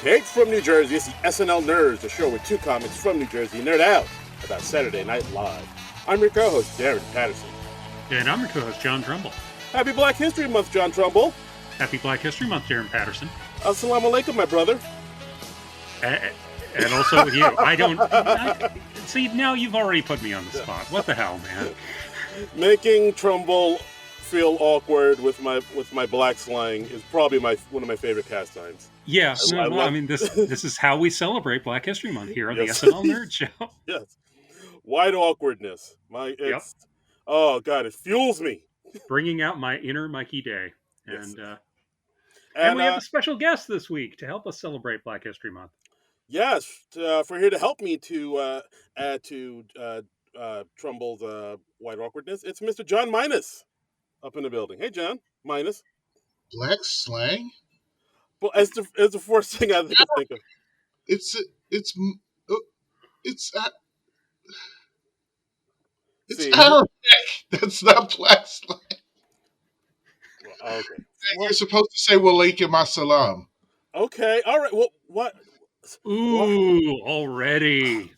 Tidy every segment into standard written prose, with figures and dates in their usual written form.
Straight from New Jersey, it's the SNL Nerds, the show where two comics from New Jersey nerd out about Saturday Night Live. I'm your co-host, Darren Patterson. And I'm your co-host, John Trumbull. Happy Black History Month, John Trumbull. Happy Black History Month, Darren Patterson. Assalamu alaikum, my brother. And also with you. See, now you've already put me on the spot. What the hell, man? Making Trumbull feel awkward with my black slang is probably one of my favorite pastimes. Yeah, I mean, this is how we celebrate Black History Month here on the SNL Nerd Show. Yes. White awkwardness. Oh, God, it fuels me. Bringing out my inner Mikey Day. Yes. And we have a special guest this week to help us celebrate Black History Month. Yes, for here to help me to add to Trumbull's white awkwardness, it's Mr. John Minus up in the building. Hey, John Minus. Black slang? Well, as the first thing I think of. It's Arabic. That's not black slang. Well, okay. You're supposed to say "Walaikum assalam." Okay. All right. Well, what? Ooh, already.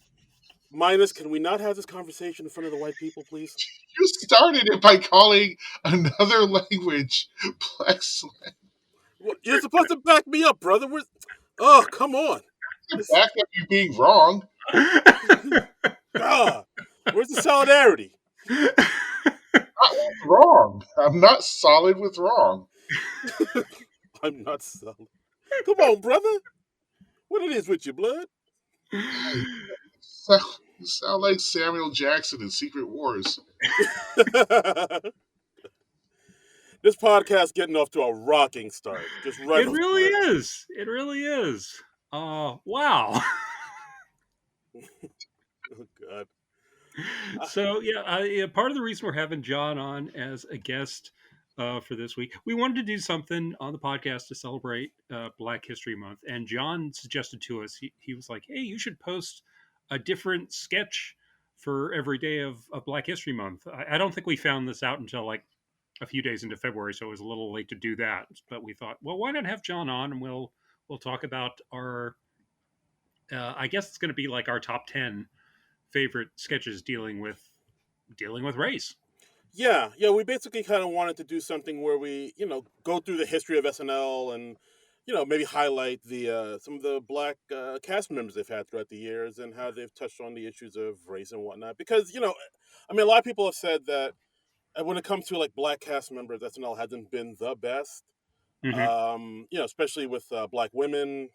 Minus, can we not have this conversation in front of the white people, please? You started it by calling another language black slang. Well, you're supposed to back me up, brother. Oh, come on. Back up you being wrong. God, where's the solidarity? Wrong. I'm not solid with wrong. I'm not solid. Come on, brother. What it is with your blood? You sound like Samuel Jackson in Secret Wars. This podcast getting off to a rocking start. Just right. It really is. It really is. Wow. Oh, God. So, part of the reason we're having John on as a guest for this week, we wanted to do something on the podcast to celebrate Black History Month. And John suggested to us, he was like, hey, you should post a different sketch for every day of Black History Month. I don't think we found this out until like a few days into February, so it was a little late to do that. But we thought, well, why not have John on and we'll talk about our, I guess it's going to be like our top 10 favorite sketches dealing with race. Yeah, we basically kind of wanted to do something where we, go through the history of SNL and, maybe highlight the some of the black cast members they've had throughout the years and how they've touched on the issues of race and whatnot. Because, a lot of people have said that when it comes to like black cast members, SNL hasn't been the best. Mm-hmm. Especially with black women,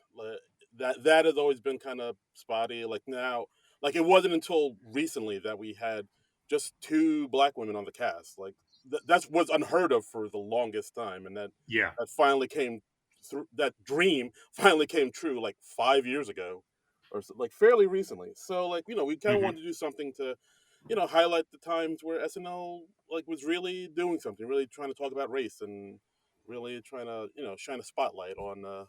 that has always been kind of spotty. Like now, like it wasn't until recently that we had just 2 black women on the cast. Like that was unheard of for the longest time, and that finally came through. That dream finally came true like 5 years ago, or like fairly recently. So like we kind of wanted to do something to highlight the times where SNL like was really doing something, really trying to talk about race and really trying to shine a spotlight on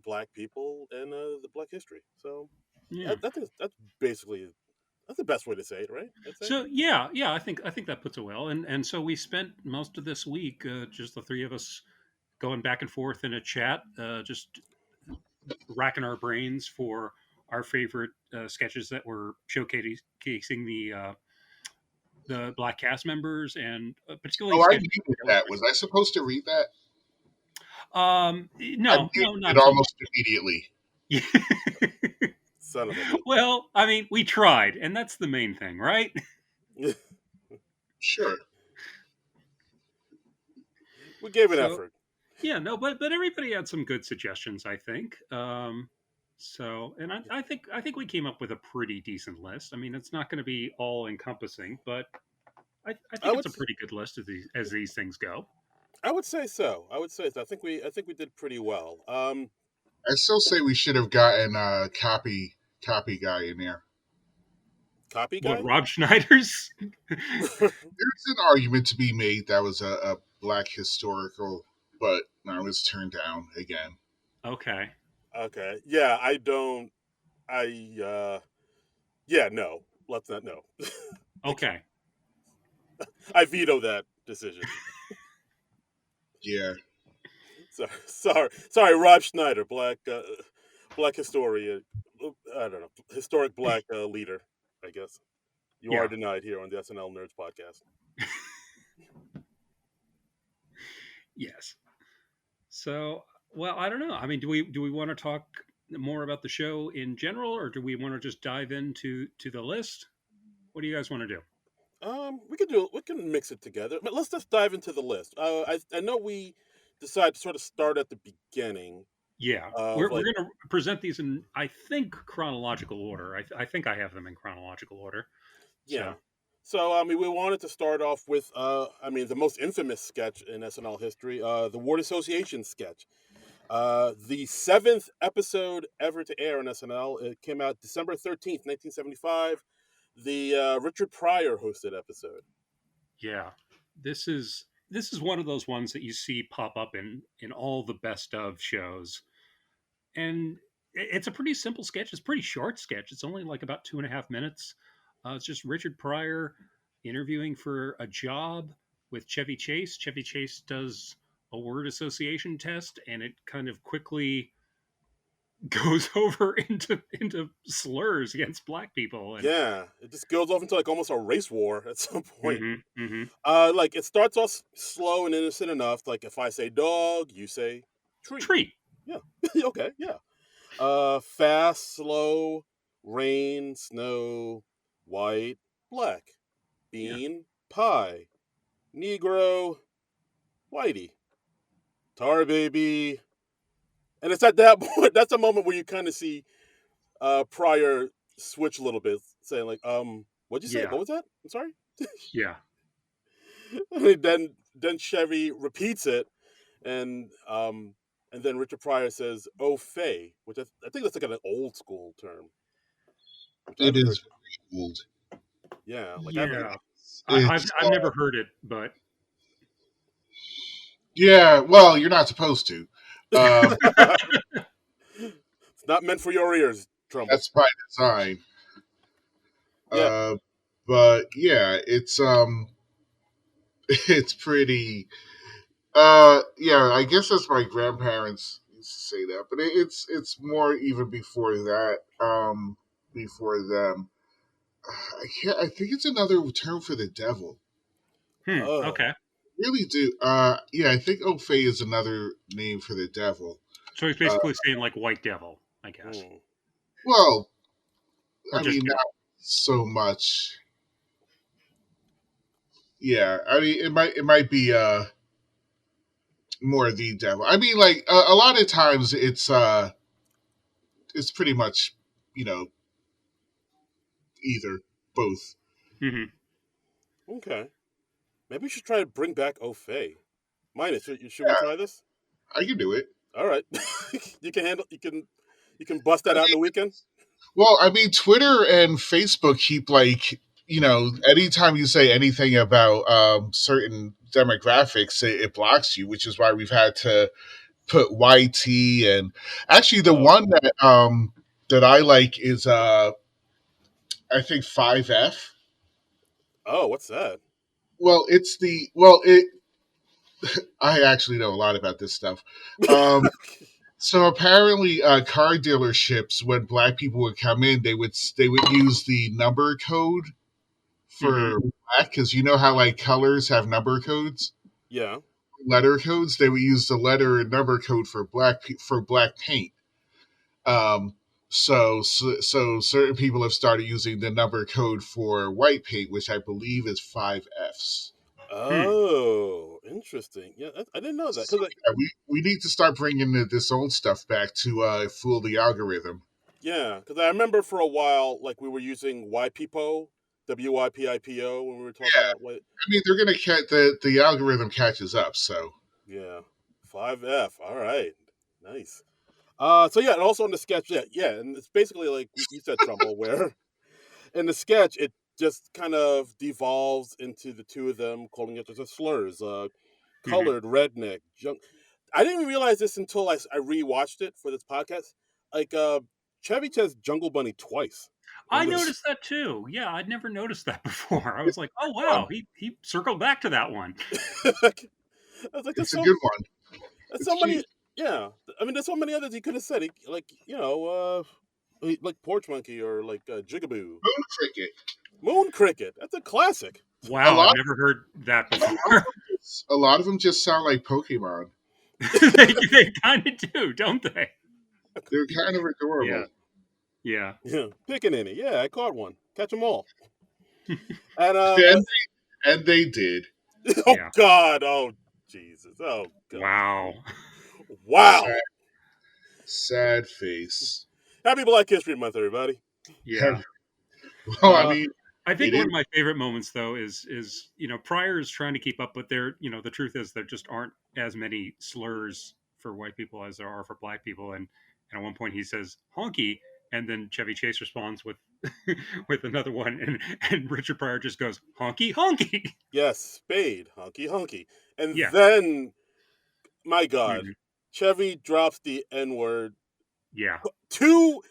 black people and the black history. So that's basically. That's the best way to say it, right? So I think that puts it well. And so we spent most of this week, just the 3 of us, going back and forth in a chat, just racking our brains for our favorite sketches that were showcasing the black cast members and particularly. Oh, I muted that. Was I supposed to read that? No, not almost immediately. Son of a. Well, I mean, we tried, and that's the main thing, right? Sure. We gave it effort. Yeah, no, but everybody had some good suggestions, I think. And I think we came up with a pretty decent list. I mean, it's not going to be all encompassing, but I think it's a pretty good list as these things go. I would say so. I think we did pretty well. I still say we should have gotten a copy guy in there. Copy guy? What, Rob Schneider's? There's an argument to be made that was a black historical, but I was turned down again. Okay. Yeah, no. Let's not know. Okay. I veto that decision. Yeah. Sorry, Rob Schneider, black historian. I don't know, historic black leader. I guess you are Yeah. denied here on the SNL Nerds podcast. Yes. So, well, I don't know. I mean, do we want to talk more about the show in general, or do we want to just dive into the list? What do you guys want to do? We can mix it together, but let's just dive into the list. I know we decided to sort of start at the beginning Yeah, of we're like, going to present these in, I think, chronological order. I think I have them in chronological order. yeah. So, So I mean, we wanted to start off with I mean, the most infamous sketch in SNL history, the word association sketch. The seventh episode ever to air on SNL. It came out December 13th, 1975. The Richard Pryor hosted episode. yeah, this is one of those ones that you see pop up in all the best of shows, and it's a pretty simple sketch. It's a pretty short sketch. It's only like about 2.5 minutes. It's just Richard Pryor interviewing for a job with Chevy Chase. Chevy Chase does a word association test, and it kind of quickly goes over into slurs against black people. And Yeah, it just goes off into like almost a race war at some point. hmm hmm Like it starts off slow and innocent enough. Like if I say dog, you say tree. treat. Yeah. Okay. Yeah. Fast, slow, rain, snow, white, black, Yeah, bean, pie, Negro, whitey, tar baby. And it's at that point, that's the moment where you kind of see Pryor switch a little bit, saying like, what'd you say? yeah, What was that? I'm sorry. yeah, then Chevy repeats it, and then Richard Pryor says "au fait," which I think that's like an old school term, which I It haven't heard. is very old. Yeah, like I haven't. yeah. I've It's I've never heard it, but yeah. Well, you're not supposed to. Um, It's not meant for your ears, Trumbull. that's by design. Yeah. Uh, but yeah, it's it's pretty. Yeah, I guess that's my grandparents used to say that, but it's more even before that. Before them, I can't. I think it's another term for the devil. okay. Oh. Really do. Yeah, I think Ofe is another name for the devil. So he's Uh, basically saying like white devil, I guess, Hmm. well, or I just mean, not devil. so much. Yeah, I mean, it might be more the devil. I mean, like a lot of times it's pretty much you know either both. hmm Okay. Maybe we should try to bring back Au fait. Minus, should we Yeah, try this? I can do it. All right. You can handle. You can bust that I out in mean, the weekend. well, I mean, Twitter and Facebook keep like anytime you say anything about certain demographics, it blocks you, which is why we've had to put YT and actually the Oh. one that I like is I think 5F. Oh, what's that? Well, I actually know a lot about this stuff. Um, so apparently, car dealerships, when black people would come in, they would use the number code hmm for black because you know how like colors have number codes, Yeah. letter codes. They would use the letter and number code for black paint. Um, so certain people have started using the number code for white paint, which I believe is 5Fs. Hmm. Oh, interesting. Yeah, I didn't know that So because yeah, we need to start bringing this old stuff back to fool the algorithm. I remember for a while like we were using YPPO, WYPIPO when we were talking about what. I mean, they're gonna catch the algorithm catches up. So Yeah, 5F. All right, nice. So yeah, and also in the sketch, yeah, and it's basically like you said, Trumbull, where in the sketch it just kind of devolves into the two of them calling each other slurs. hmm Colored, redneck, junk. I didn't realize this until I rewatched it for this podcast. Like Chevy says Jungle Bunny twice I in this. noticed that too. Yeah, I'd never noticed that before. I was it's like, oh fun. wow, he circled back to that one. I was like, that's It's a so good one. There's It's so many. cheap. Yeah, I mean, there's so many others he could have said. Like like Porch Monkey or like Jigaboo, Moon cricket. Moon Cricket. That's a classic. A Wow, I've lot. never heard that A before. lot of them a lot of them just sound like Pokemon. They kind of do, don't they? They're kind of Yeah, adorable. yeah. Yeah, picking any. Yeah, I caught one. Catch them all. And And and they did. oh Yeah. God, oh Jesus, oh God, Wow. wow. Sad, sad face. Happy Black History Month, everybody. Yeah. Well, I Uh, mean, I it think one is. of my favorite moments though is Pryor is trying to keep up, but the truth is there just aren't as many slurs for white people as there are for black people, and at one point he says honky, and then Chevy Chase responds with with another one, and Richard Pryor just goes honky honky. Yes, Spade, honky honky, and Yeah. then my God, Mhm. Chevy drops the N word Yeah. to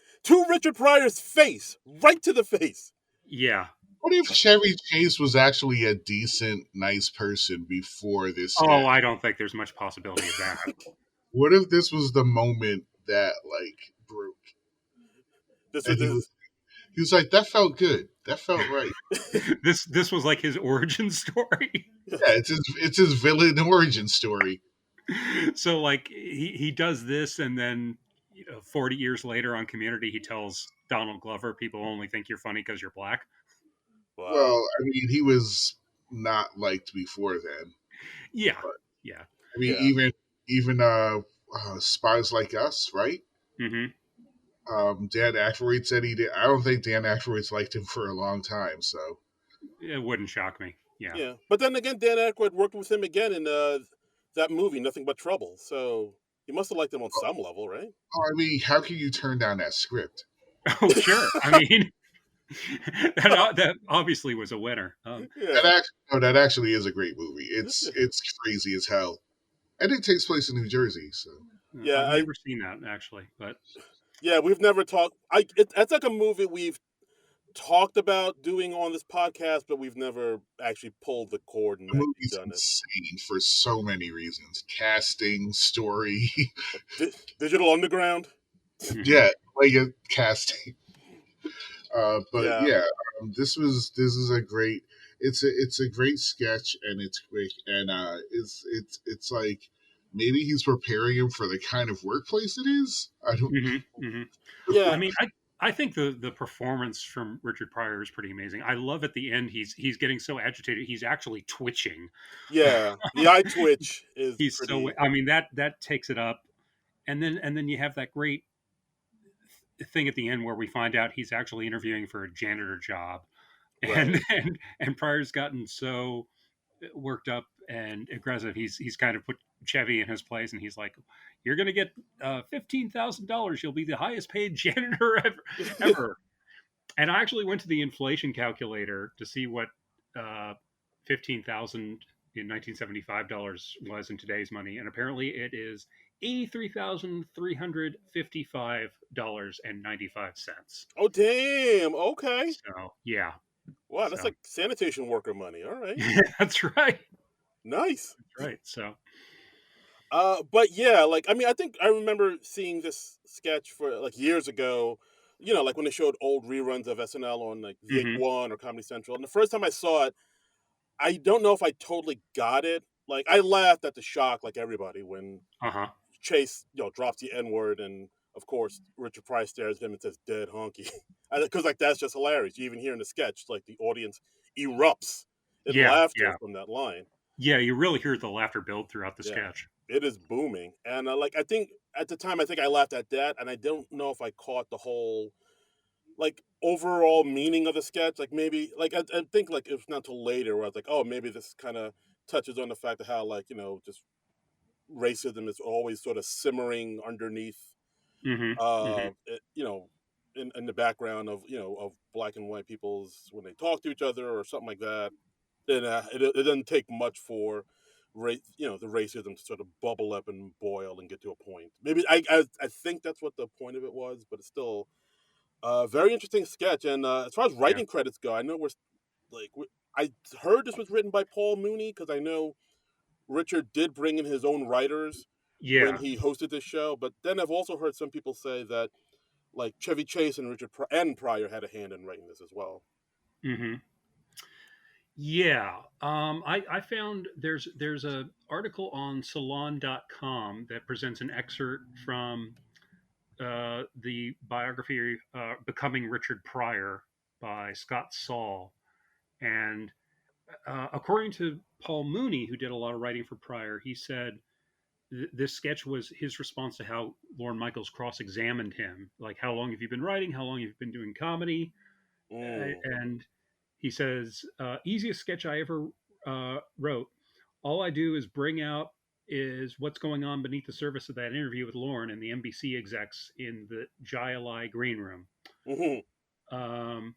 Richard Pryor's face, right to the face. Yeah. What if Chevy Chase was actually a decent, nice person before this Oh, sketch? I don't think there's much possibility of that. What if this was the moment that like broke, This and was this. he was like, "That felt good. That felt right." This was like his origin story. Yeah, it's his villain origin story. So like he does this, and then 40 years later on Community he tells Donald Glover people only think you're funny because you're black. Well, Wow. I mean, he was not liked before then. Yeah. But Yeah. I mean, Yeah. even spies like us, right? Hmm. Dan Aykroyd said he did. I don't think Dan Aykroyd's liked him for a long time. So It wouldn't shock me. Yeah. Yeah. But then again, Dan Aykroyd worked with him again in that movie, Nothing But Trouble. So he must have liked him on some level, right? I mean, how can you turn down that script? Oh sure, I mean that obviously was a winner. That Yeah. actually, no, that actually is a great movie. It's crazy as hell, and it takes place in New Jersey. So Yeah. I've never seen that actually, but Yeah. We've never talked. That's like a movie we've talked about doing on this podcast, but we've never actually pulled the cord and the actually movie's done it. insane for so many reasons: casting, story, Digital Underground. mhm. yeah, like casting. But Yeah. yeah, this is a great. It's a great sketch, and it's quick, and it's like maybe he's preparing him for the kind of workplace it is. I don't. I Yeah. mean, I think the performance from Richard Pryor is pretty amazing. I love at the end he's getting so agitated he's actually twitching. Yeah. The eye twitch is He's so pretty. I mean that takes it up, and then you have that great thing at the end where we find out he's actually interviewing for a janitor job, and Right. and Pryor's gotten so worked up and aggressive. He's kind of put Chevy in his place, and he's like, "You're going to get $15,000. You'll be the highest paid janitor ever." And I actually went to the inflation calculator to see what 15,000 in 1975 dollars was in today's money, and apparently it is $83,355.95. Oh damn. Okay. So yeah, Wow, that's so like sanitation worker money. All right. that's right, Nice. that's right. So But yeah, like I mean, I think I remember seeing this sketch for like years ago. You know, like when they showed old reruns of SNL on like hmm VH1 or Comedy Central. And the first time I saw it, I don't know if I totally got it. Like I laughed at the shock, like everybody, when uh huh, Chase, drops the N word, and of course Richard Price stares at him and says "dead honky," because like that's just hilarious. You even hear in the sketch, like the audience erupts in yeah, laughter yeah, from that line. yeah. You really hear the laughter build throughout the Yeah, sketch. it is booming, and like I think at the time, I think I laughed at that, and I don't know if I caught the whole like overall meaning of the sketch. Like maybe like I think like it was not until later where I was like, oh, maybe this kind of touches on the fact of how like just racism is always sort of simmering underneath Hmm. Hmm. in the background of of black and white people's when they talk to each other or something like that. Then it doesn't take much for the racism to sort of bubble up and boil and get to a point. Maybe I think that's what the point of it was, but it's still a very interesting sketch. And as far as Yeah. writing credits go, I know I heard this was written by Paul Mooney because I know Richard did bring in his own writers when Yeah. he hosted this show. But then I've also heard some people say that like Chevy Chase and and Pryor had a hand in writing this as well. Hmm. Yeah. I found there's a article on Salon.com that presents an excerpt from the biography Becoming Richard Pryor by Scott Saul. And according to Paul Mooney, who did a lot of writing for Pryor, he said this sketch was his response to how Lorne Michaels cross examined him. Like, how long have you been writing? How long have you been doing comedy? Mm. And he says, easiest sketch I ever wrote. All I do is bring out is what's going on beneath the surface of that interview with Lorne and the NBC execs in the Jai Alai green room. Hmm. Um,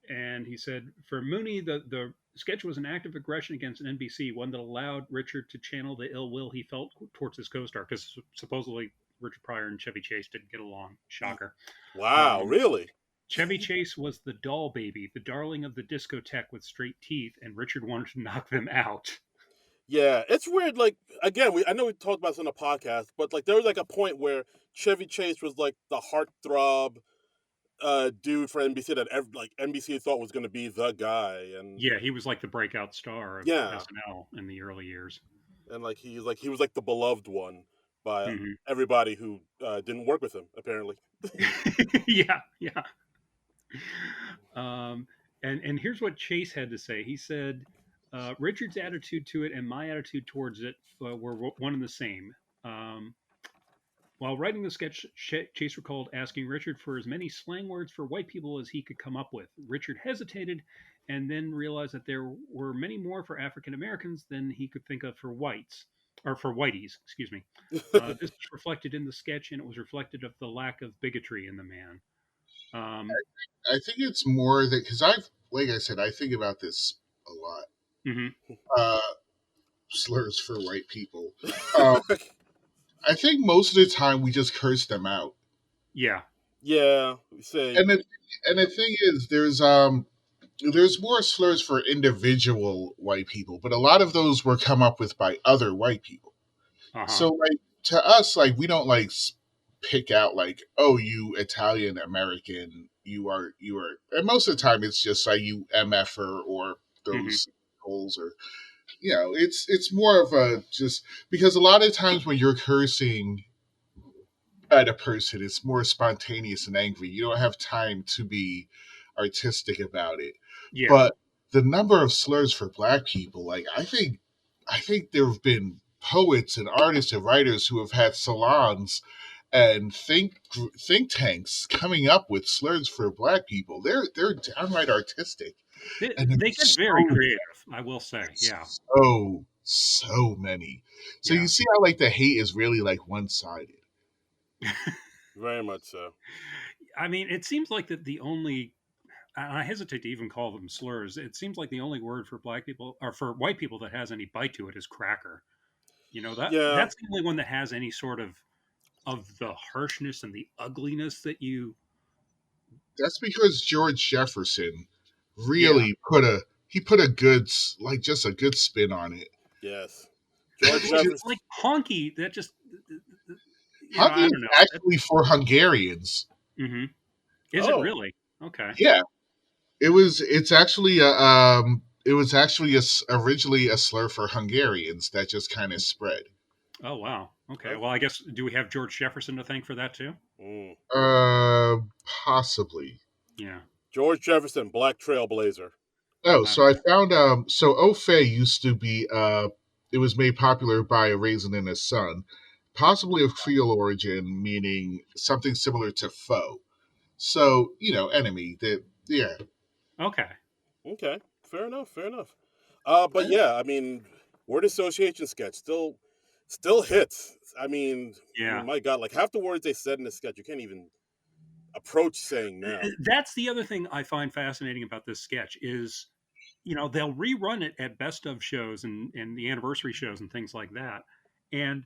and he said, for Mooney, the sketch was an act of aggression against an NBC, one that allowed Richard to channel the ill will he felt towards his co-star, because supposedly Richard Pryor and Chevy Chase didn't get along. Shocker. Wow, Um, really? Chevy Chase was the doll baby, the darling of the discotheque with straight teeth, and Richard wanted to knock them out. Yeah, it's weird. Like again, I know we talked about this on the podcast, but like there was like a point where Chevy Chase was like the heartthrob dude for NBC that like NBC thought was going to be the guy, and Yeah, he was like the breakout star of yeah, SNL in the early years. and like he was like the beloved one by Hmm. everybody who didn't work with him apparently. Yeah, yeah. Um, and here's what Chase had to say. He said, Richard's attitude to it and my attitude towards it were one and the same. Um, While writing the sketch, Chase recalled asking Richard for as many slang words for white people as he could come up with. Richard hesitated and then realized that there were many more for African Americans than he could think of for whites, or for whiteys, excuse me. This was reflected in the sketch, and it was reflected of the lack of bigotry in the man. Um, I think it's more that because like I said, I think about this a lot. mhm. Uh, Slurs for white people. Um, I think most of the time we just curse them out, Yeah, Yeah, we say and the thing is, there's more slurs for individual white people, but a lot of those were come up with by other white people. uh huh. So like to us, like we don't like pick out like, oh, you Italian American, you are, and most of the time it's just like you mf'er or Hmm. those holes or it's more of a just because a lot of times when you're cursing at a person, it's more spontaneous and angry. You don't have time to be artistic about it. Yeah, But the number of slurs for black people, like I think there have been poets and artists and writers who have had salons and think tanks coming up with slurs for black people. They're downright artistic, and they get there's very creative. I will say, yeah, so many. So you yeah. see how like the hate is really like one sided. very much so. I mean, it seems like that the only, and I hesitate to even call them slurs. It seems like the only word for black people or for white people that has any bite to it is cracker. You know, Yeah, that's the only one that has any sort of the harshness and the ugliness that you. That's because George Jefferson Yeah, really put a good like just a good spin on it. yes. but George Jefferson. like honky, that just, Honky I is don't know. actually for Hungarians. Mm-hmm. Is it Oh, really? Okay. Yeah, it's actually it was actually originally a slur for Hungarians that just kind of spread. Oh wow. Okay. okay. Well, I guess, do we have George Jefferson to thank for that too? Mm. Possibly. Yeah. George Jefferson, Black Trailblazer. Oh, Uh, so I found so au fait used to be it was made popular by a raisin in the sun, possibly of Creole origin, meaning something similar to foe. So, enemy. That yeah. okay. Okay, fair enough, fair enough. But yeah, I mean, word association sketch still hits. I Yeah. mean, my God, like half the words they said in the sketch, you can't even approach saying now. That's the other thing I find fascinating about this sketch is, they'll rerun it at best of shows and the anniversary shows and things like that, and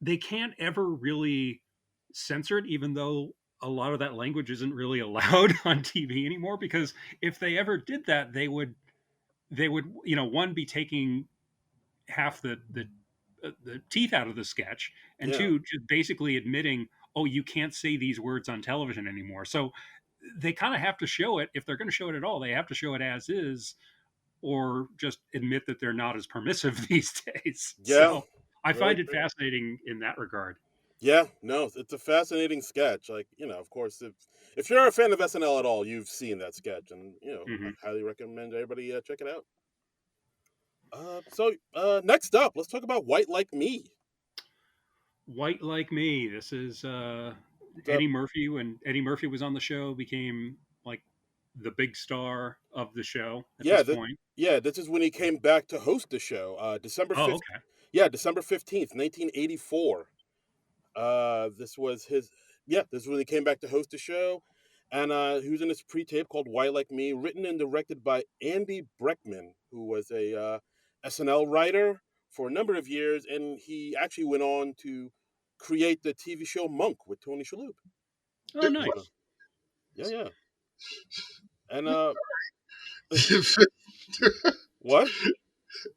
they can't ever really censor it, even though a lot of that language isn't really allowed on TV anymore. Because if they ever did that, they would one be taking half the the teeth out of the sketch, and Yeah. two, just basically admitting, oh, you can't say these words on television anymore. So they kind of have to show it. If they're going to show it at all, they have to show it as is, or just admit that they're not as permissive these days. Yeah. So I Really find it great. fascinating in that regard. Yeah, no, it's a fascinating sketch. Like, of course, if you're a fan of SNL at all, you've seen that sketch, and I Hmm. highly recommend everybody check it out. Next up, let's talk about White Like Me. White Like Me. This is Uh, Eddie Murphy. When Eddie Murphy was on the show, became like the big star of the show at yeah, this point. this is when he came back to host the show. December Oh, 5th. okay. Yeah, December 15th, 1984. This was his. Yeah, this is when he came back to host the show, and he was in this pre-tape called "Why Like Me," written and directed by Andy Breckman, who was a SNL writer for a number of years, and he actually went on to create the TV show Monk with Tony Shalhoub. Oh, So, nice. yeah, yeah, and what?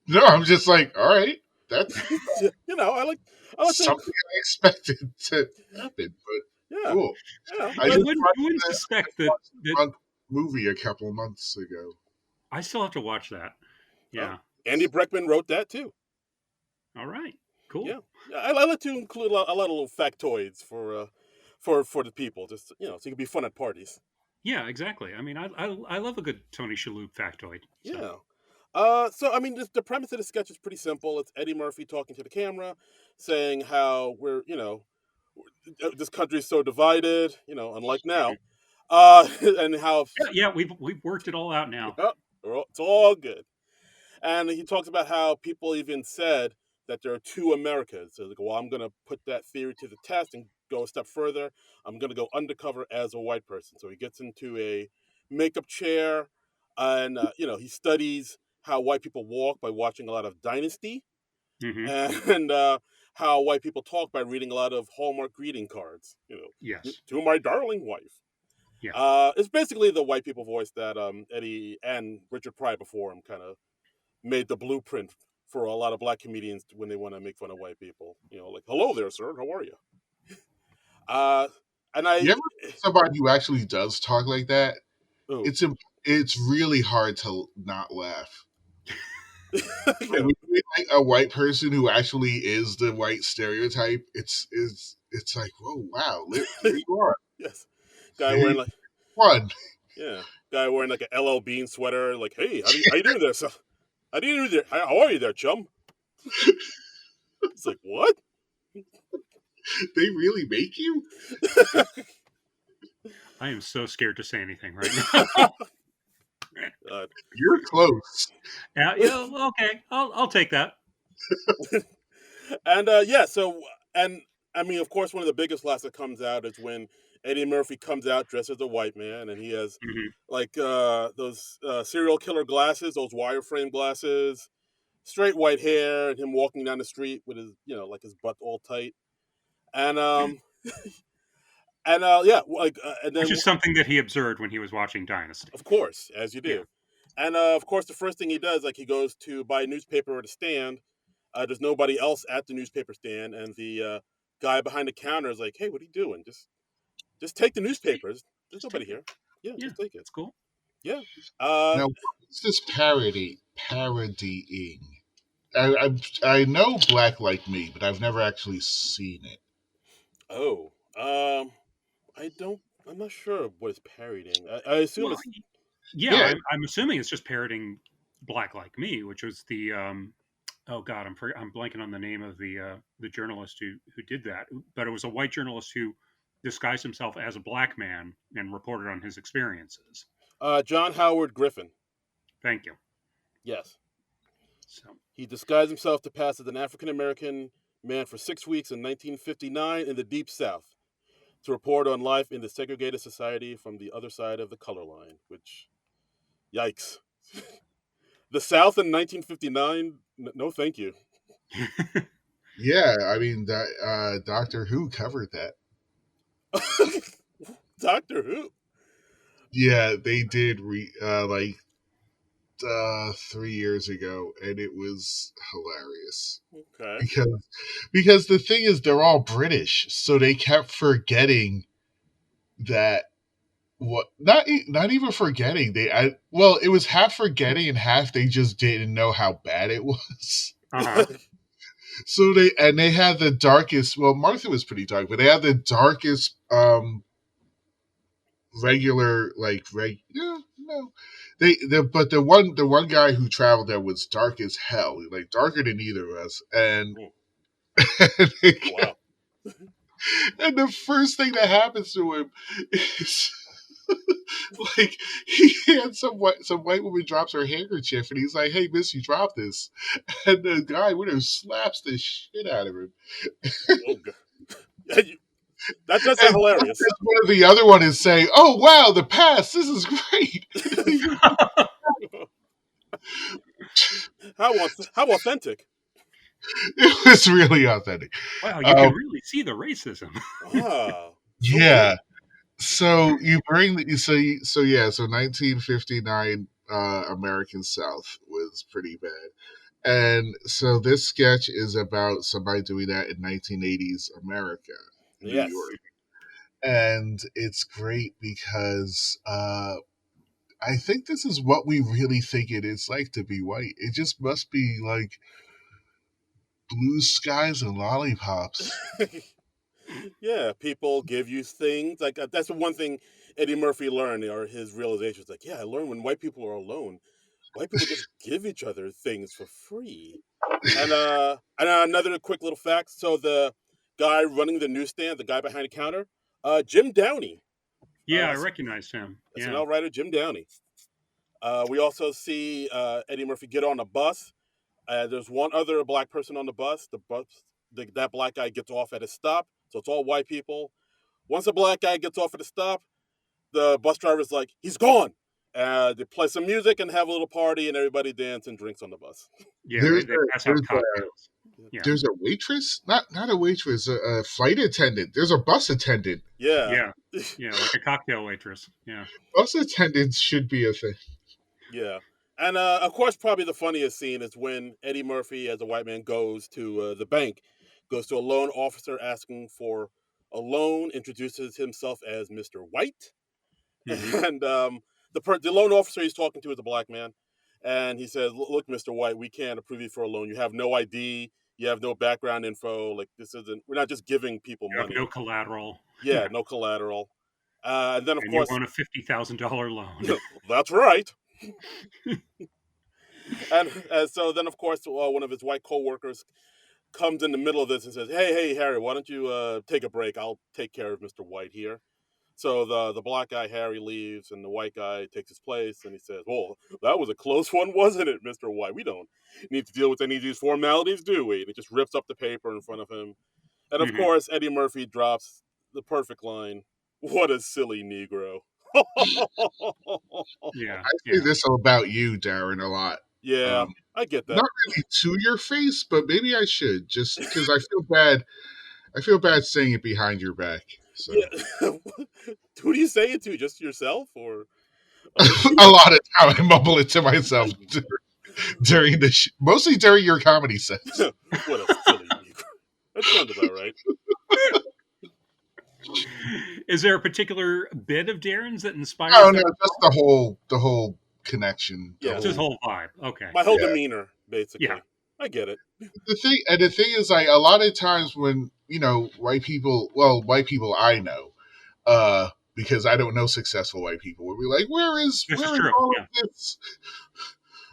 No, I'm just like, all right, that's I like to, something I expected to happen, but yeah, cool. I You just wouldn't watched you wouldn't I suspect just that watched the that Monk movie a couple of months ago. I still have to watch that. oh, Yeah. Andy Breckman wrote that too. All right. Cool. Yeah, yeah. I like to include a lot of little factoids for the people, just so it can be fun at parties. Yeah, exactly. I mean, I love a good Tony Shalhoub factoid. So. Yeah. So I mean, the premise of the sketch is pretty simple. It's Eddie Murphy talking to the camera, saying how this country is so divided, unlike now, Mhm. and how Yeah, yeah, we've worked it all out now. yeah, it's all good. And he talks about how people even said that there are two Americas. So like, well, I'm going to put that theory to the test and go a step further. I'm going to go undercover as a white person. So he gets into a makeup chair, and he studies how white people walk by watching a lot of Dynasty, Hmm. and how white people talk by reading a lot of Hallmark greeting cards. Yes. To my darling wife. Yeah. It's basically the white people voice that Eddie and Richard Pryor before him kind of made the blueprint for a lot of black comedians when they want to make fun of white people. Like, hello there, sir. How are you? Uh, and You I, ever meet somebody who actually does talk like that? oh, It's really hard to not laugh. Like, yeah, when you meet, like, a white person who actually is the white stereotype, it's like, whoa, wow, there you are. yes, guy There you wearing like, one. yeah, guy wearing like an LL Bean sweater. Like, hey, how you doing there, son? How do you do there? How are you there, chum? It's like, what? They really make you? I am so scared to say anything right now. uh, You're close. Yeah, yeah, okay. I'll take that. and yeah, so and I mean, of course, one of the biggest laughs that comes out is when Eddie Murphy comes out dressed as a white man, and he has Hmm. like those serial killer glasses, those wireframe glasses, straight white hair, and him walking down the street with his, like his butt all tight, and yeah, like and Which then is something that he observed when he was watching of Dynasty. course, as you Yeah. do, and of course, the first thing he does, like he goes to buy a newspaper at a stand. There's nobody else at the newspaper stand, and the guy behind the counter is like, "Hey, what are you doing? Just take the Just take, newspapers. There's just nobody take it. here. Yeah, Yeah, just take it. that's cool. Yeah. Uh, Now, what's this parodying? I know Black Like Me, but I've never actually seen it. oh. I don't. I'm not sure what it's parodying. I assume Well, it's. yeah, Yeah, I'm assuming it's just parroting Black Like Me, which was the oh god, I'm blanking on the name of the journalist who did that, but it was a white journalist who disguised himself as a black man and reported on his experiences. John Howard Griffin. Thank you. Yes. So, He disguised himself to pass as an African American man for 6 weeks in 1959 in the Deep South to report on life in the segregated society from the other side of the color line. Which, yikes! The South in 1959? No, thank you. yeah. I mean, that Doctor Who covered that. Doctor Who. Yeah, they did. 3 years ago, and it was hilarious Okay. because the thing is, they're all British, so they kept forgetting that what not even forgetting well, it was half forgetting and half they just didn't know how bad it was. Uh-huh. So they had the darkest. Well, Martha was pretty dark, but they had the darkest regular no. But the one guy who traveled there was dark as hell, like darker than either of us, and Mm. and, Wow. and the first thing that happens to him is like he had some white woman drops her handkerchief, and he's like, "Hey, miss, you dropped this," and the guy with her slaps the shit out of him. Oh god. Yeah, that does sound And hilarious. one of the other one is saying, "Oh wow, the past, this is great." How authentic. It was really authentic. Wow, you Um, can really see the racism. Ah, so cool. yeah. So you bring the so 1959 American South was pretty bad. And so this sketch is about somebody doing that in 1980s America, New Yes. York. And it's great because I think this is what we really think it is like to be white. It just must be like blue skies and lollipops. Yeah, people give you things like that's the one thing Eddie Murphy learned, or his realizations. Like, yeah, I learned when white people are alone, white people just give each other things for free. And another quick little fact. So the guy running the newsstand, the guy behind the counter, Jim Downey, Yeah, I recognized him. Yeah. SNL writer Jim Downey. We also see Eddie Murphy get on a bus. There's one other black person on the bus. That black guy gets off at a stop, so it's all white people. Once a black guy gets off at a stop, the bus driver's like, he's gone. They play some music and have a little party, and everybody dance and drinks on the bus. Yeah, There's they a pass out there's a cocktails. Yeah. there's a waitress, not a waitress, a flight attendant. There's a bus attendant. Yeah, Yeah. Yeah, like a cocktail waitress. Yeah. Bus attendants should be a thing. yeah. And of course, probably the funniest scene is when Eddie Murphy, as a white man, goes to the bank, goes to a loan officer asking for a loan, introduces himself as Mr. White, Hmm. and the loan officer he's talking to is a black man, and he says, "Look, Mr. White, we can't approve you for a loan. You have no ID, you have no background info. Like this isn't. We're not just giving people You have no money. collateral. Yeah, Yeah. no collateral." And then of And you course, want a $50,000 loan. that's right. And so then of course, one of his white coworkers comes in the middle of this and says, "Hey, Harry, why don't you take a break? I'll take care of Mr. White here." So the black guy Harry leaves, and the white guy takes his place, and he says, "Well, that was a close one, wasn't it, Mister White? We don't need to deal with any of these formalities, do we?" And he just rips up the paper in front of him, and of Hmm. course Eddie Murphy drops the perfect line: "What a silly Negro." Yeah. I say Yeah. this about you, Darren, a lot. Yeah, Um, I get that. Not really to your face, but maybe I should, just because I feel bad. I feel bad saying it behind your back. So Yeah, who do you say it to? Just yourself or other a people? lot of time I mumble it to myself during mostly during your comedy sets. What a silly Negro. That sounds about right. Is there a particular bit of Darren's that inspires No, no, that? just the whole connection, the Yeah, Just his whole whole vibe. Okay. my whole yeah. demeanor, Yeah. basically. I get it. The thing is, like, a lot of times when white people I know, because I don't know successful white people, will be like, This is true. Yeah.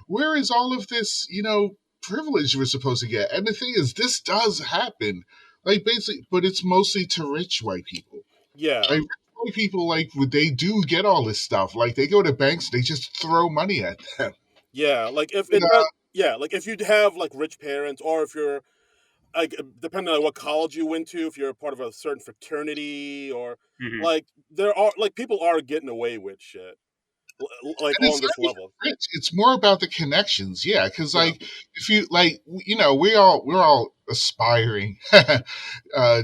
where is all of this, privilege we're supposed to get? And the thing is, this does happen, like, basically, but it's mostly to rich white people. Yeah, Like, rich white people, like, they do get all this stuff. Like, they go to banks, they just throw money at them. yeah. Like if You it know, does, yeah. Like if you have like rich parents, or if you're like depending on what college you went to, if you're a part of a certain fraternity, or Hmm. like there are like people are getting away with shit, like and on it's not this even level. rich. It's more about the connections. Yeah, because Yeah. like if you like, we're all aspiring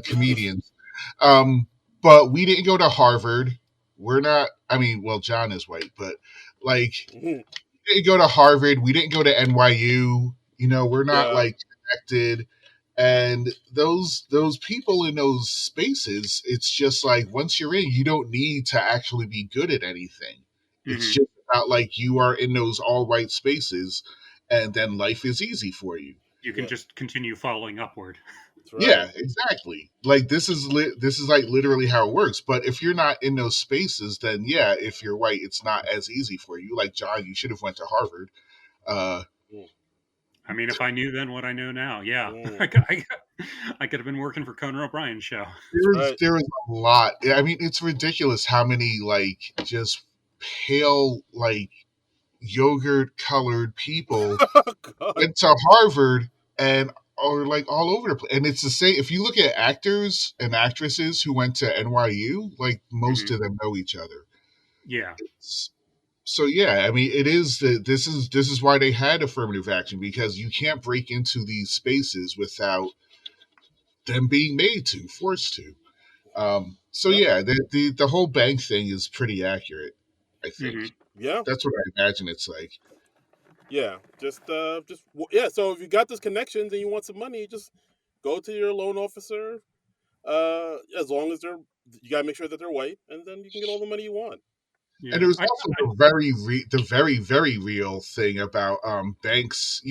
comedians, um, but we didn't go to Harvard. We're not. I mean, well, John is white, but like didn't go to Harvard. We didn't go to NYU. We're not Yeah. like connected. And those people in those spaces, it's just like once you're in, you don't need to actually be good at anything. It's Hmm. just about like you are in those all right spaces, and then life is easy for you. You can Yeah. just continue following upward. That's right. Yeah, exactly. Like this is like literally how it works. But if you're not in those spaces, then yeah, if you're white, it's not as easy for you. Like John, you should have went to Harvard. Uh, Mm, I mean, if I knew then what I know now, yeah, mm, I could have been working for Conan O'Brien's show. that's there's right. there is a lot. I mean, it's ridiculous how many like just pale like yogurt colored people Oh God. went to Harvard and are like all over the place. And it's the same. If you look at actors and actresses who went to NYU, like most Hmm. of them know each other. Yeah, So yeah, I mean, it is this is why they had affirmative action, because you can't break into these spaces without them being made to, forced to. So Yep. yeah, the whole bank thing is pretty accurate. I think hmm Yeah. that's what I imagine it's like. Yeah. Yeah. So if you got those connections and you want some money, just go to your loan officer. As long as you gotta make sure that they're white, and then you can get all the money you want. And yeah. there was also the very real thing about banks,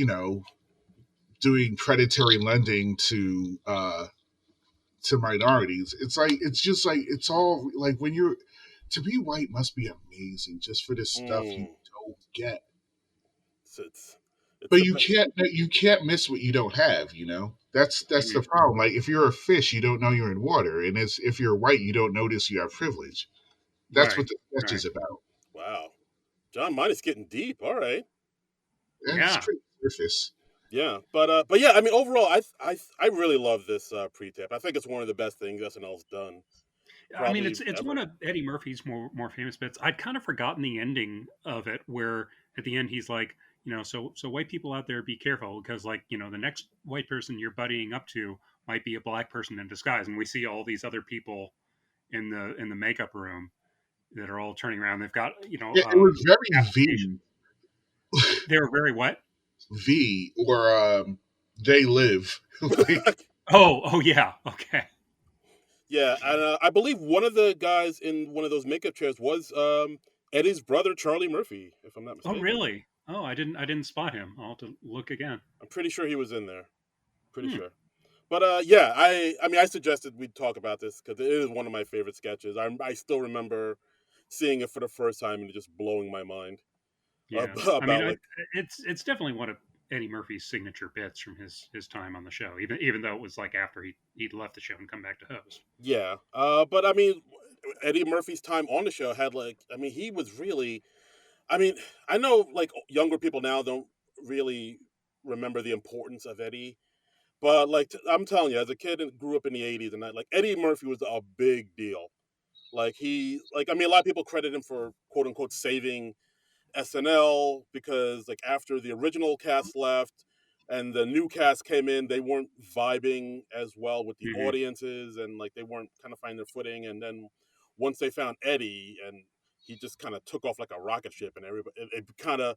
doing predatory lending to minorities. It's just like it's all like when you're to be white must be amazing just for this stuff you Mm. don't get. It's, it's it's But the you best. can't miss what you don't have. That's Hmm. the problem. Like if you're a fish, you don't know you're in water, and if you're white, you don't notice you have privilege. That's Right, what the sketch right. is about. Wow. John, mine is getting deep. All right. And it's Yeah, pretty surface. Yeah, but yeah, I mean, overall, I really love this pre-tape. I think it's one of the best things SNL's done I mean, probably it's one ever. of Eddie Murphy's more famous bits. I'd kind of forgotten the ending of it, where at the end he's like, so white people out there, be careful because like the next white person you're buddying up to might be a black person in disguise, and we see all these other people in the makeup room that are all turning around. They've got It was very application. V They were very what? V or they live like Oh yeah, okay. Yeah, and I believe one of the guys in one of those makeup chairs was Eddie's brother Charlie Murphy, if I'm not Oh mistaken. really? Oh, I didn't spot him. I'll have to look again. I'm pretty sure he was in there. Pretty Hmm. sure. But yeah, I mean, I suggested we talk about this because it is one of my favorite sketches. I still remember seeing it for the first time and it just blowing my mind Yeah, I mean, about like it's definitely one of Eddie Murphy's signature bits from his time on the show. Even though it was like after he'd left the show and come back to host. yeah. But I mean, Eddie Murphy's time on the show had like, I mean, he was really. I mean, I know like younger people now don't really remember the importance of Eddie, but like I'm telling you, as a kid and grew up in the '80s, and like Eddie Murphy was a big deal. Like I mean, a lot of people credit him for quote unquote saving SNL because like after the original cast left and the new cast came in, they weren't vibing as well with the Hmm. audiences and like they weren't kind of finding their footing. And then once they found Eddie and he just kind of took off like a rocket ship and everybody, it kind of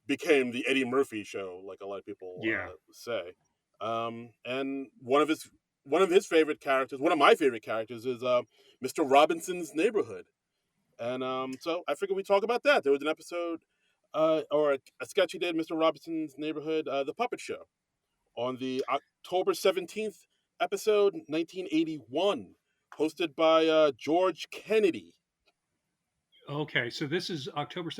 became the Eddie Murphy show, like a lot of people Yeah. say. And one of his favorite characters, one of my favorite characters, is Mr. Robinson's Neighborhood. And so I figured we'd talk about that. There was an episode or a sketch he did, Mr. Robinson's Neighborhood, The Puppet Show, on the October 17th episode, 1981, hosted by George Kennedy. Okay, so this is October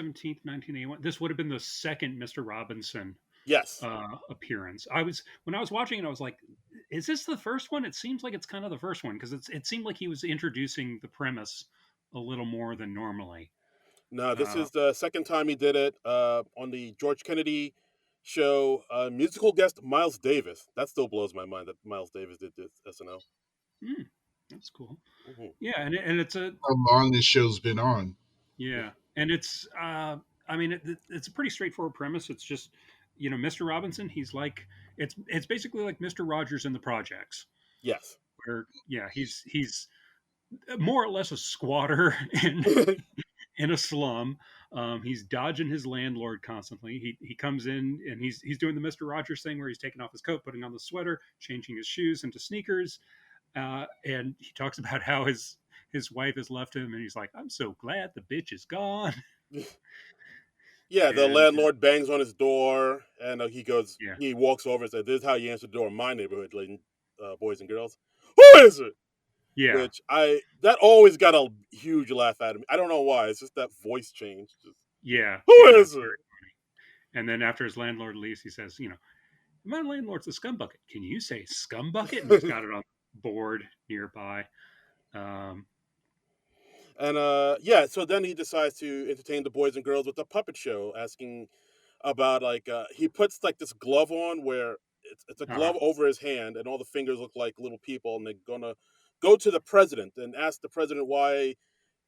17th, 1981. This would have been the second Mr. Robinson Yes. appearance. When I was watching it, I was like, "Is this the first one?" It seems like it's kind of the first one because it seemed like he was introducing the premise a little more than normally. No, this Uh, is the second time he did it on the George Kennedy show. Musical guest Miles Davis. That still blows my mind that Miles Davis did this SNL. hmm, that's cool. Hmm. Yeah, and it's a how long this show's been on. yeah, and I mean, it's a pretty straightforward premise. It's just, Mr. Robinson. He's like, it's basically like Mr. Rogers in the projects, Yes. where yeah, he's more or less a squatter in a slum. He's dodging his landlord constantly. He comes in and he's doing the Mister Rogers thing where he's taking off his coat, putting on the sweater, changing his shoes into sneakers, and he talks about how his wife has left him, and he's like, "I'm so glad the bitch is gone." Yeah, the And landlord bangs on his door, and he goes, yeah, he walks over and says, "This is how you answer the door in my neighborhood, ladies, boys and girls. Who is it?" yeah, Which that always got a huge laugh out of me. I don't know why. It's just that voice change. Just, yeah, who yeah. is It's it? very funny. And then after his landlord leaves, he says, "My landlord's a scumbucket. Can you say scumbucket?" And he's got it on the board nearby. Um, And yeah, so then he decides to entertain the boys and girls with a puppet show, asking about he puts like this glove on where it's a uh-huh. glove over his hand, and all the fingers look like little people, and they're gonna go to the president and ask the president why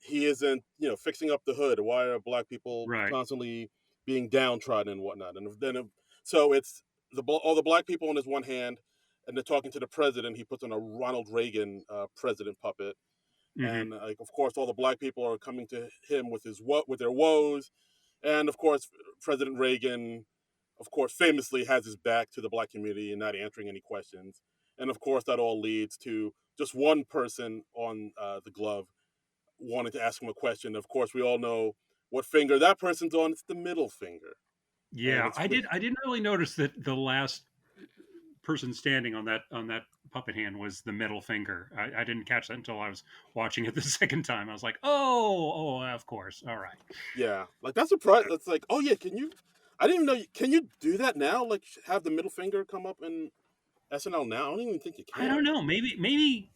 he isn't fixing up the hood. Why are black people Right. constantly being downtrodden and whatnot? And then so it's all the black people in his one hand, and they're talking to the president. He puts on a Ronald Reagan president puppet, Hmm. and like of course all the black people are coming to him with with their woes, and of course President Reagan, of course, famously has his back to the black community and not answering any questions, and of course that all leads to just one person on the glove wanting to ask him a question. Of course, we all know what finger that person's on. It's the middle finger, and Yeah, it's I did. I didn't really notice that the last person standing on that puppet hand was the middle finger. I didn't catch that until I was watching it the second time. I was like, oh, of course. All right. yeah, like that's surprise. That's like, oh yeah, can you? I didn't even know. Can you do that now? Like have the middle finger come up in SNL now? I don't even think you I can. don't know. Maybe.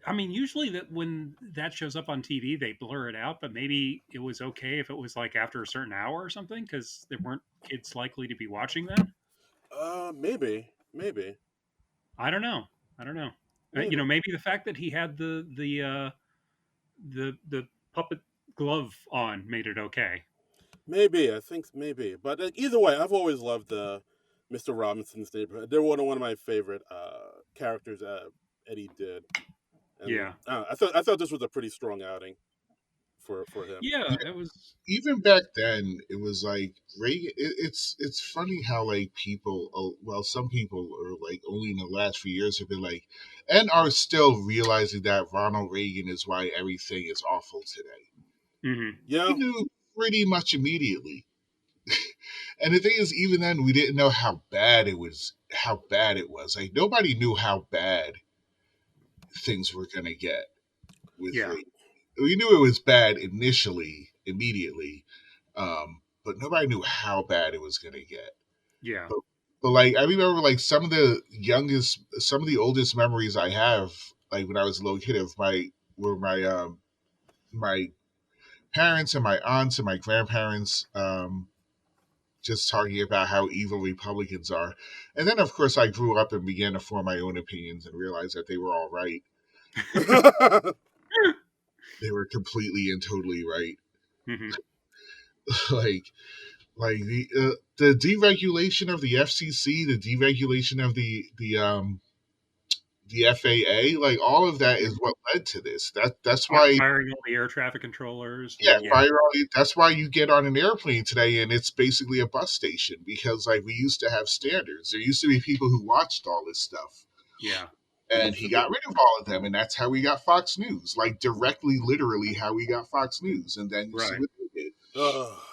I mean, usually that when that shows up on TV, they blur it out. But maybe it was okay if it was like after a certain hour or something, because there weren't kids likely to be watching then. Maybe, maybe, I don't know. I don't know. maybe. Maybe the fact that he had the puppet glove on made it okay. Maybe, I think maybe. But either way, I've always loved Mr. Robinson's Neighborhood. They're one of my favorite characters Eddie did, and Yeah. I thought this was a pretty strong outing for him. Yeah, it was. Even back then, it was like Reagan. It's funny how like people, well, some people are like only in the last few years have been like, and are still realizing that Ronald Reagan is why everything is awful today. Hmm. We Yeah, knew pretty much immediately, and the thing is, even then, we didn't know how bad it was. How bad it was. Like nobody knew how bad things were gonna get with Yeah, Reagan. We knew it was bad initially, immediately, but nobody knew how bad it was gonna get. yeah. But, but like I remember, like some of the oldest memories I have, like when I was a little kid, of my parents and my aunts and my grandparents just talking about how evil Republicans are, and then of course I grew up and began to form my own opinions and realized that they were all right. They were completely and totally right. Hmm. like the deregulation of the FCC, the deregulation of the FAA, like all of that is what led to this. That's why, Firing all the air traffic controllers. yeah, Yeah, fire all, that's why you get on an airplane today and it's basically a bus station, because like we used to have standards. There used to be people who watched all this stuff. yeah. it And used he to got be. rid of all of them, and that's how we got Fox News. Like directly, literally, how we got Fox News. And then you see Right. what they did. Oh,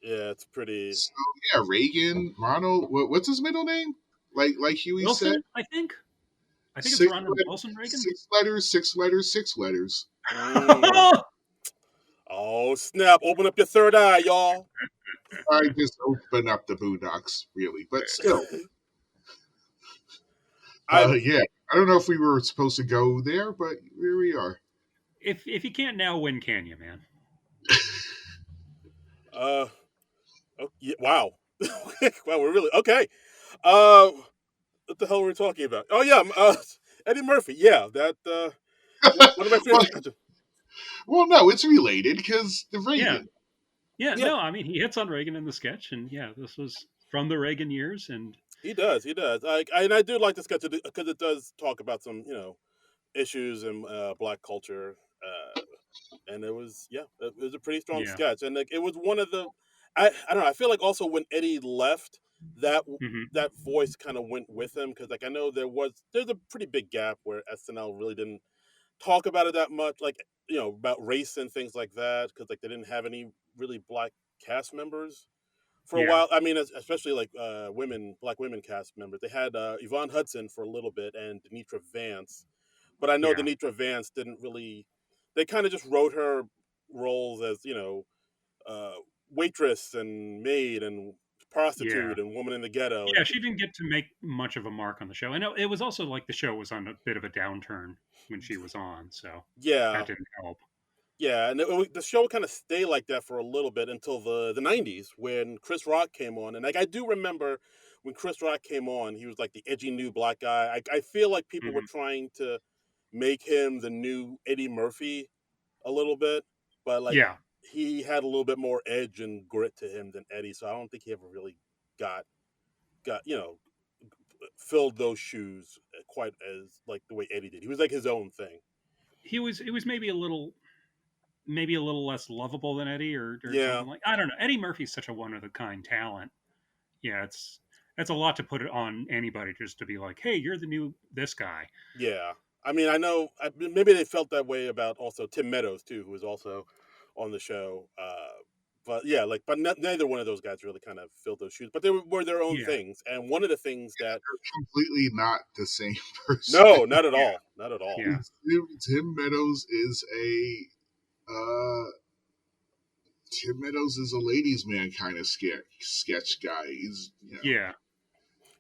yeah, it's pretty. So yeah, Reagan, Ronald, what's his middle name? Like Huey said, Wilson, I think. I think it's six Ronald Wilson Reagan. six letters, six letters, six letters. Mm. Oh snap! Open up your third eye, y'all. I just open up the boondocks, really, but still, I yeah. I don't know if we were supposed to go there, but here we are. If you can't now, when can you, man? uh oh, yeah, wow. Wow, we're really okay. Uh, what the hell were we talking about? Oh yeah, Eddie Murphy. Yeah, that one of my well, favorite sketches. well, no, it's related because the Yeah, Reagan. yeah. Yeah, No, I mean he hits on Reagan in the sketch, and yeah, this was from the Reagan years, and he does. He does. And I do like the sketch because it does talk about some issues in black culture. and it was a pretty strong Yeah. sketch, and like it was one of the, I don't know, I feel like also when Eddie left, that Hmm. that voice kind of went with him because like I know there's a pretty big gap where SNL really didn't talk about it that much, like about race and things like that, because like they didn't have any really black cast members for a Yeah. while. I mean, especially like black women cast members. They had Yvonne Hudson for a little bit and Denitra Vance, but I know Yeah. Denitra Vance didn't really. They kind of just wrote her roles as uh, waitress and maid and Yeah. prostitute and woman in the ghetto. Yeah. She didn't get to make much of a mark on the show. I know it was also like the show was on a bit of a downturn when she was on, so Yeah, that didn't help. yeah, and the show kind of stayed like that for a little bit until the '90s when Chris Rock came on, and like I do remember when Chris Rock came on, he was like the edgy new black guy. I feel like people were Hmm. trying to make him the new Eddie Murphy a little bit, but like Yeah. he had a little bit more edge and grit to him than Eddie, so I don't think he ever really got got filled those shoes quite as like the way Eddie did. He was like his own thing. He was maybe a little less lovable than Eddie, or Yeah, something like, I don't know. Eddie Murphy's such a one of a kind talent. Yeah, it's a lot to put it on anybody just to be like, hey, you're the new this guy. yeah. I mean, I know maybe they felt that way about also Tim Meadows too, who was also on the show. But yeah, like, but neither one of those guys really kind of filled those shoes. But they were their own Yeah, things, and one of the things that Completely not the same person. no, not at all, not at all. yeah, Tim Meadows is a Tim Meadows is a ladies' man kind of sketch guy. He's yeah,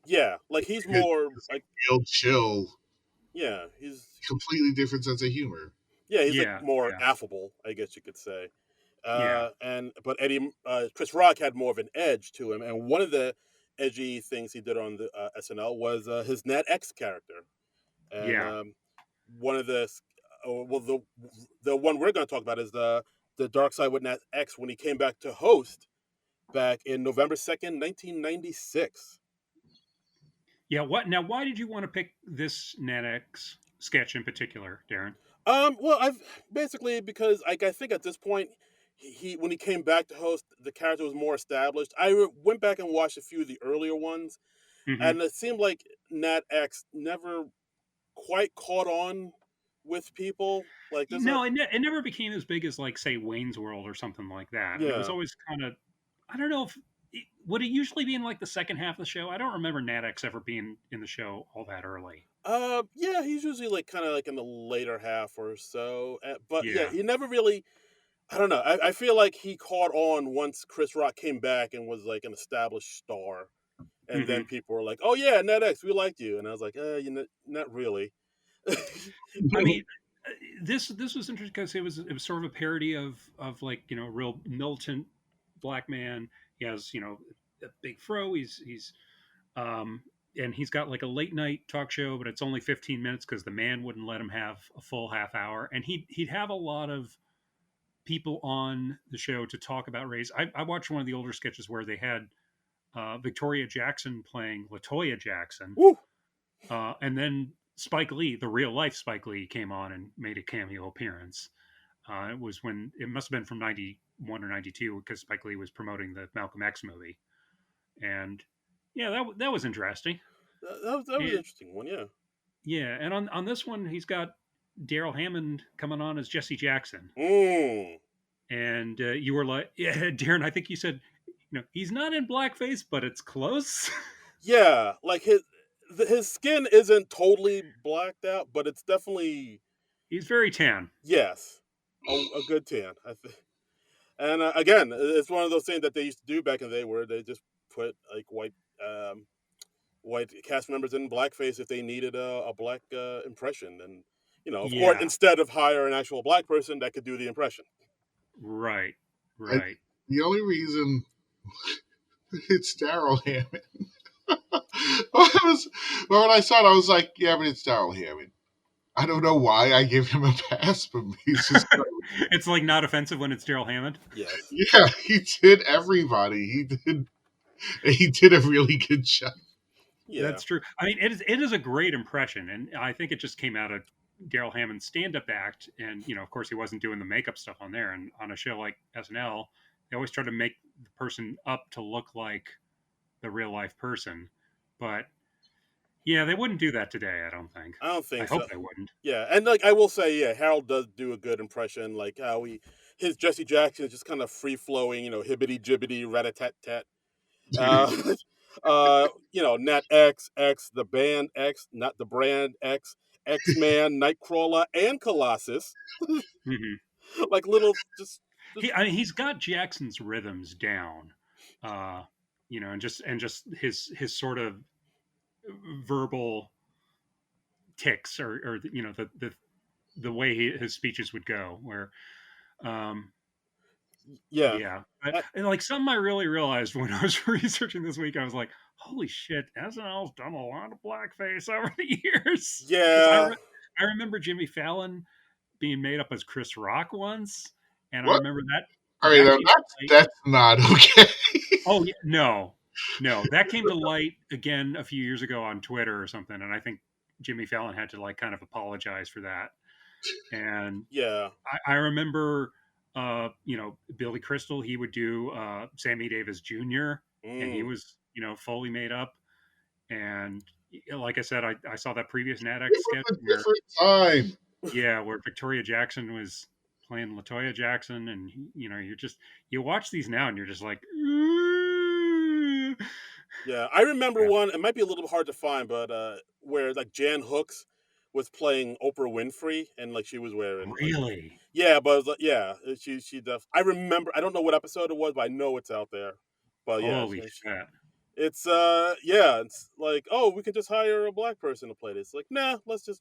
Yeah, like he's more his like real chill, yeah, he's completely different sense of humor. yeah, he's like yeah, more yeah, affable, I guess you could say. yeah, And but Chris Rock had more of an edge to him, and one of the edgy things he did on the SNL was his Nat X character, and yeah. one of well, the one we're going to talk about is the Dark Side with Nat X when he came back to host back in November 2nd, 1996. Yeah. What now? Why did you want to pick this NetX sketch in particular, Darren? Well, I've basically because like I think at this point, he when he came back to host, the character was more established. Went back and watched a few of the earlier ones, Hmm. and it seemed like Nat X never quite caught on with people. Like there's a No, it never became as big as, like, say, Wayne's World or something like that. It was yeah, always kind of, I don't know if would it usually be in like the second half of the show. I don't remember NetX ever being in the show all that early. yeah, he's usually like kind of like in the later half or so, but yeah, Yeah. he never really. I don't know. I feel like he caught on once Chris Rock came back and was like an established star, and then Hmm. people were like, "Oh yeah, NetX, we liked you," and I was like, not really." I mean, this was interesting because it was sort of a parody of like, a real militant black man. He has, a big fro. He's um and he's got like a late night talk show, but it's only 15 minutes because the man wouldn't let him have a full half hour. And he'd have a lot of people on the show to talk about race. I watched one of the older sketches where they had Victoria Jackson playing Latoya Jackson, Woo. and then Spike Lee, the real life Spike Lee, came on and made a cameo appearance. It was when it must have been from '91 or '92 because Spike Lee was promoting the Malcolm X movie, and yeah, that was interesting. That was an And interesting one. Yeah. yeah, and on this one, he's got Daryl Hammond coming on as Jesse Jackson, Mm. and you were like, yeah, Darren, I think you said, he's not in blackface, but it's close. Yeah, like his skin isn't totally blacked out, but it's definitely He's very tan. yes, a good tan. I think. And again, it's one of those things that they used to do back in the day where they just put like um, white cast members in blackface if they needed a black impression, and of course, Yeah, instead of hire an actual black person that could do the impression. right, I, right. the only reason it's Daryl Hammond. When I saw it, I was like, yeah, but it's Daryl Hammond. I don't know why I give him a pass, but he's just It's like not offensive when it's Daryl Hammond. Yes. yeah, he did everybody. He did a really good job. Yeah. That's true. I mean, it is a great impression, and I think it just came out of Daryl Hammond's stand-up act, and of course, he wasn't doing the makeup stuff on there. And on a show like SNL, they always try to make the person up to look like the real life person, but yeah, they wouldn't do that today. I don't think. I don't I think hope so. they wouldn't. Yeah, and like I will say, yeah, Harold does do a good impression. Like how his Jesse Jackson is just kind of free flowing, hibbity jibbity, rat a tat tat. Uh, Nat X, the band X, not the brand X, X Man, Nightcrawler, and Colossus. Hmm. Like little, just I mean, he's got Jackson's rhythms down, uh, and just his sort of verbal ticks, or the way his speeches would go, where um, yeah. yeah. Uh, And like something I really realized when I was researching this week, I was like, holy shit, SNL's done a lot of blackface over the years. Because yeah, I remember Jimmy Fallon being made up as Chris Rock once, and I What? remember that All right, that now came to light. that's not okay. Oh yeah, no, that came to light again a few years ago on Twitter or something, and I think Jimmy Fallon had to like kind of apologize for that. And yeah. I remember, Billy Crystal. He would do Sammy Davis Jr. and he Mm, was, fully made up. And like I said, I saw that previous It Nadex was sketch a where, different time. yeah, where Victoria Jackson was playing Latoya Jackson, and you watch these now and you're just like, yeah, I remember yeah, one. It might be a little hard to find, but where like Jan Hooks was playing Oprah Winfrey, and like she was wearing like really, yeah, but it was, like, yeah, I remember. I don't know what episode it was, but I know it's out there. But yeah, holy shit. it's yeah, it's like oh, we could just hire a black person to play this. Like nah, let's just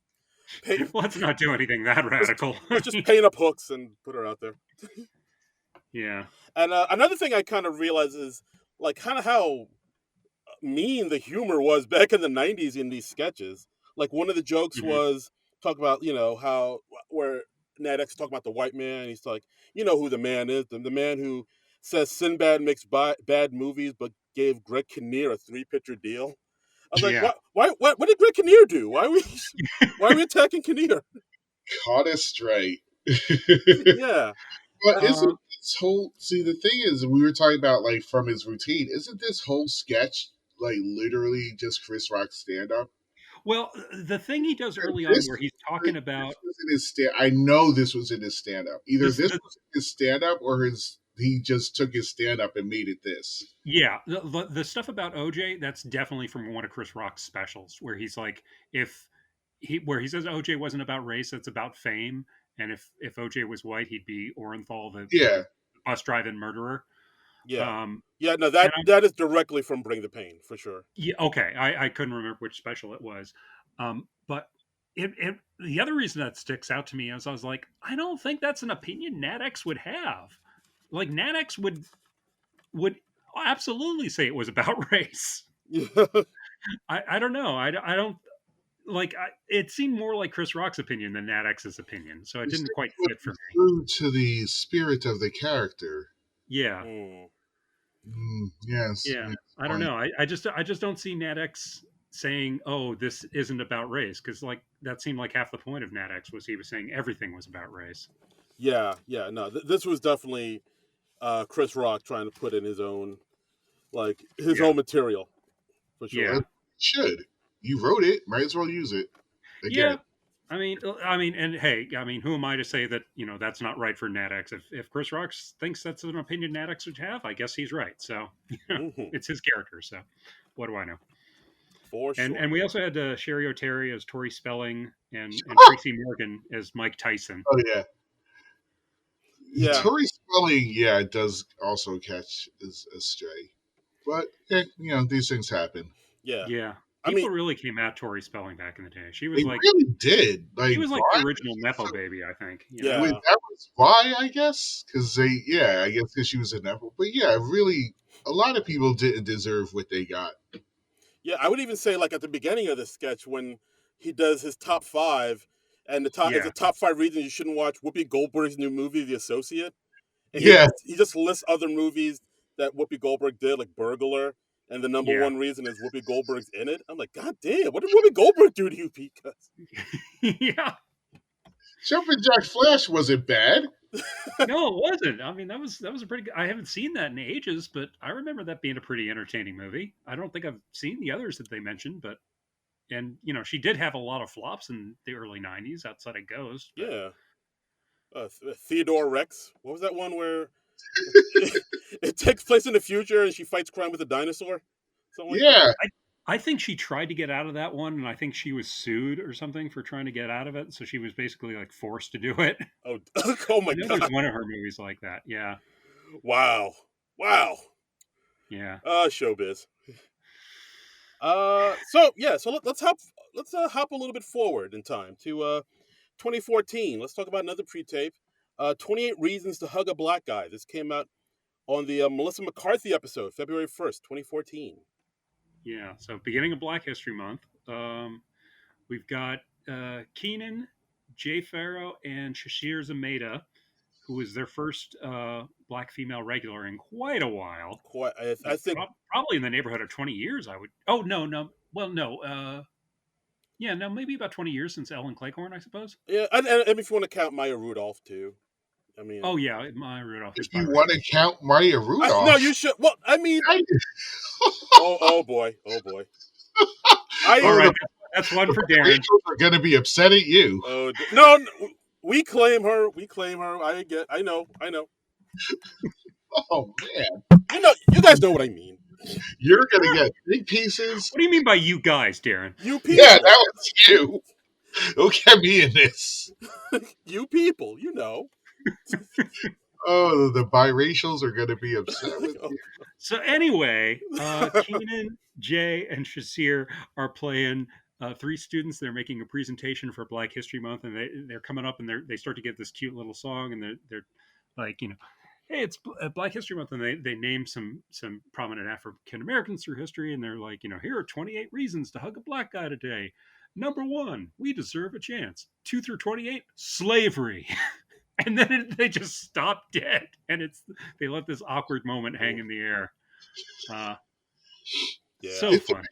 pay. Let's not do anything that Let's, radical. let's just paint up hooks and put her out there. Yeah. And another thing I kind of realize is like kind of how mean the humor was back in the 90s in these sketches. Like one of the jokes Hmm. was talk about, how where Ned X talk about the white man. He's like, you know who the man is, the man who says Sinbad makes bad movies but gave Greg Kinnear a 3-picture deal. I was like, Yeah. what did Greg Kinnear do? Why are we attacking Kinnear? Caught us straight. Yeah. But Uh, isn't Uh, this whole see the thing is we were talking about like from his routine, isn't this whole sketch like literally just Chris Rock's stand up? well, the thing he does early on This where he's talking this about was in his stand I know this was in his stand up. Either this, this was in his stand up or he just took his stand up and made it this. yeah, the stuff about OJ, that's definitely from one of Chris Rock's specials, where he's like, if where he says OJ wasn't about race, it's about fame, and if OJ was white, he'd be Orenthal, the Yeah. bus driving murderer. yeah. Um, Yeah, no, and that is directly from Bring the Pain, for sure. Yeah, okay. I couldn't remember which special it was, but the other reason that sticks out to me is I was like, I don't think that's an opinion Nadex would have. Like Nadex would absolutely say it was about race. Yeah. I don't know. I don't like. It seemed more like Chris Rock's opinion than Nadex's opinion, so it This didn't thing quite would fit be for me. true to the spirit of the character. Yeah, Mm. Yes, yeah. yes, I don't point. know. I just don't see Nadex saying, "Oh, this isn't about race," because like that seemed like half the point of Nadex was he was saying everything was about race. Yeah, yeah, no, this was definitely Chris Rock trying to put in his Yeah, own material for sure. yeah, Well, should. You wrote it, might as well use it. Again. yeah. I mean, and hey, I mean, who am I to say that that's not right for Nadex? If Chris Rock thinks that's an opinion Nadex should have, I guess he's right. So, Hmm. it's his character. So, what do I know? For And sure. we also had Sherry O'Terry as Tori Spelling and Tracy Morgan as Mike Tyson. Oh yeah. Yeah, Tori Spelling, yeah, it does also catch as a stray. But these things happen. yeah. Yeah, I mean, people really came at Tori Spelling back in the day. She They was like really did. she Like was like the why original nepo baby, I think. wait, yeah, that was why, I guess? Because I guess because she was a Neville. But yeah, really a lot of people didn't deserve what they got. yeah. I would even say like at the beginning of the sketch when he does his top five, and it's Yeah, the top 5 reasons you shouldn't watch Whoopi Goldberg's new movie, The Associate. And Yeah. he just lists other movies that Whoopi Goldberg did, like Burglar, and the number yeah, one reason is Whoopi Goldberg's in it. I'm like, God damn, what did Whoopi Goldberg do to you, Pete? yeah. Jumpin' Jack Flash wasn't bad. No, it wasn't. I mean, that was a pretty good. I haven't seen that in ages, but I remember that being a pretty entertaining movie. I don't think I've seen the others that they mentioned, but and she did have a lot of flops in the early '90s outside of Ghost. But Yeah. Theodore Rex. What was that one where it takes place in the future and she fights crime with a dinosaur? Something like that. Yeah. I think she tried to get out of that one, and I think she was sued or something for trying to get out of it. So she was basically like forced to do it. Oh, oh my I know there's god! one of her movies like that. Yeah, Wow, wow. yeah, Showbiz. So let's hop a little bit forward in time to 2014. Let's talk about another pre-tape. 28 Reasons to Hug a Black Guy. This came out on the Melissa McCarthy episode, February 1st, 2014. yeah. So beginning of Black History Month, we've got Keenan, Jay Farrow, and Shashir Zameda, who is their first black female regular in quite a while. Quite, I think. Probably in the neighborhood of 20 years. I would. Oh no. Well, no. Yeah, no, maybe about 20 years since Ellen Cleghorn, I suppose. Yeah, and if you want to count Maya Rudolph too. I mean, Oh yeah, Maya Rudolph is If you want to count Maya Rudolph, no, you should. Well, I mean, oh boy. All right, that's one for Darren. Rachel are going to be upset at you. No, we claim her. I know. Oh man, You guys know what I mean. you're going to get big pieces. What do you mean by you guys, Darren? You people. Yeah, that was you. Don't get me in this. You people, you know. Oh, the biracials are going to be upset with you. So anyway, Keenan, Jay, and Shasir are playing three students. They're making a presentation for Black History Month, and they're coming up and they start to get this cute little song, and they're like, hey, it's Black History Month, and they name some prominent African Americans through history, and they're like, here are 28 reasons to hug a black guy today. Number 1, we deserve a chance. 2 through 28, slavery. And then they just stop dead, and they let this awkward moment hang in the air. So funny.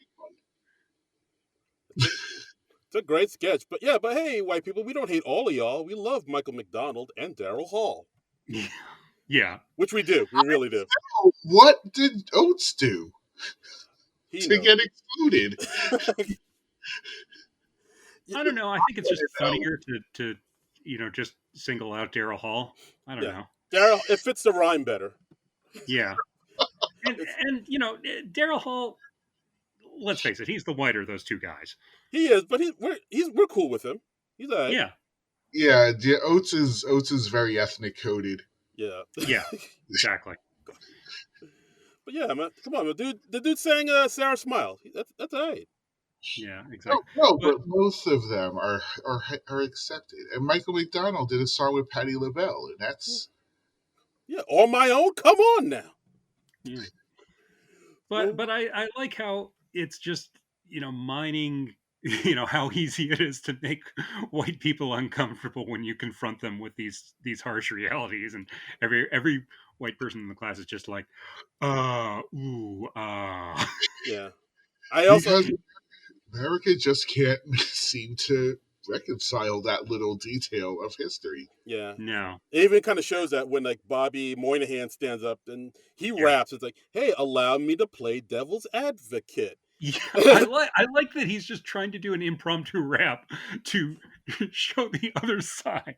It's a great sketch, but hey, white people, we don't hate all of y'all. We love Michael McDonald and Daryl Hall. Yeah, which we do. We really do. What did Oates do to get excluded? I don't know. I think it's just funnier to just single out Daryl Hall. I don't know. Daryl, it fits the rhyme better. Yeah. And Daryl Hall, let's face it, he's the whiter of those two guys. He is, but we're cool with him. He's all right. Yeah. Yeah, Oates is very ethnic coded. Yeah. Yeah, exactly. But yeah, man, come on, the dude sang Sarah Smile. That's all right. Yeah, exactly. No, but both of them are accepted. And Michael McDonald did a song with Patti LaBelle, and that's On My Own. Come on now. Yeah. But I like how it's just mining how easy it is to make white people uncomfortable when you confront them with these harsh realities, and every white person in the class is just like, Yeah. I also. Because America just can't seem to reconcile that little detail of history. Yeah. No. It even kind of shows that when like Bobby Moynihan stands up and he raps, it's like, hey, allow me to play devil's advocate. Yeah, I like that he's just trying to do an impromptu rap to show the other side.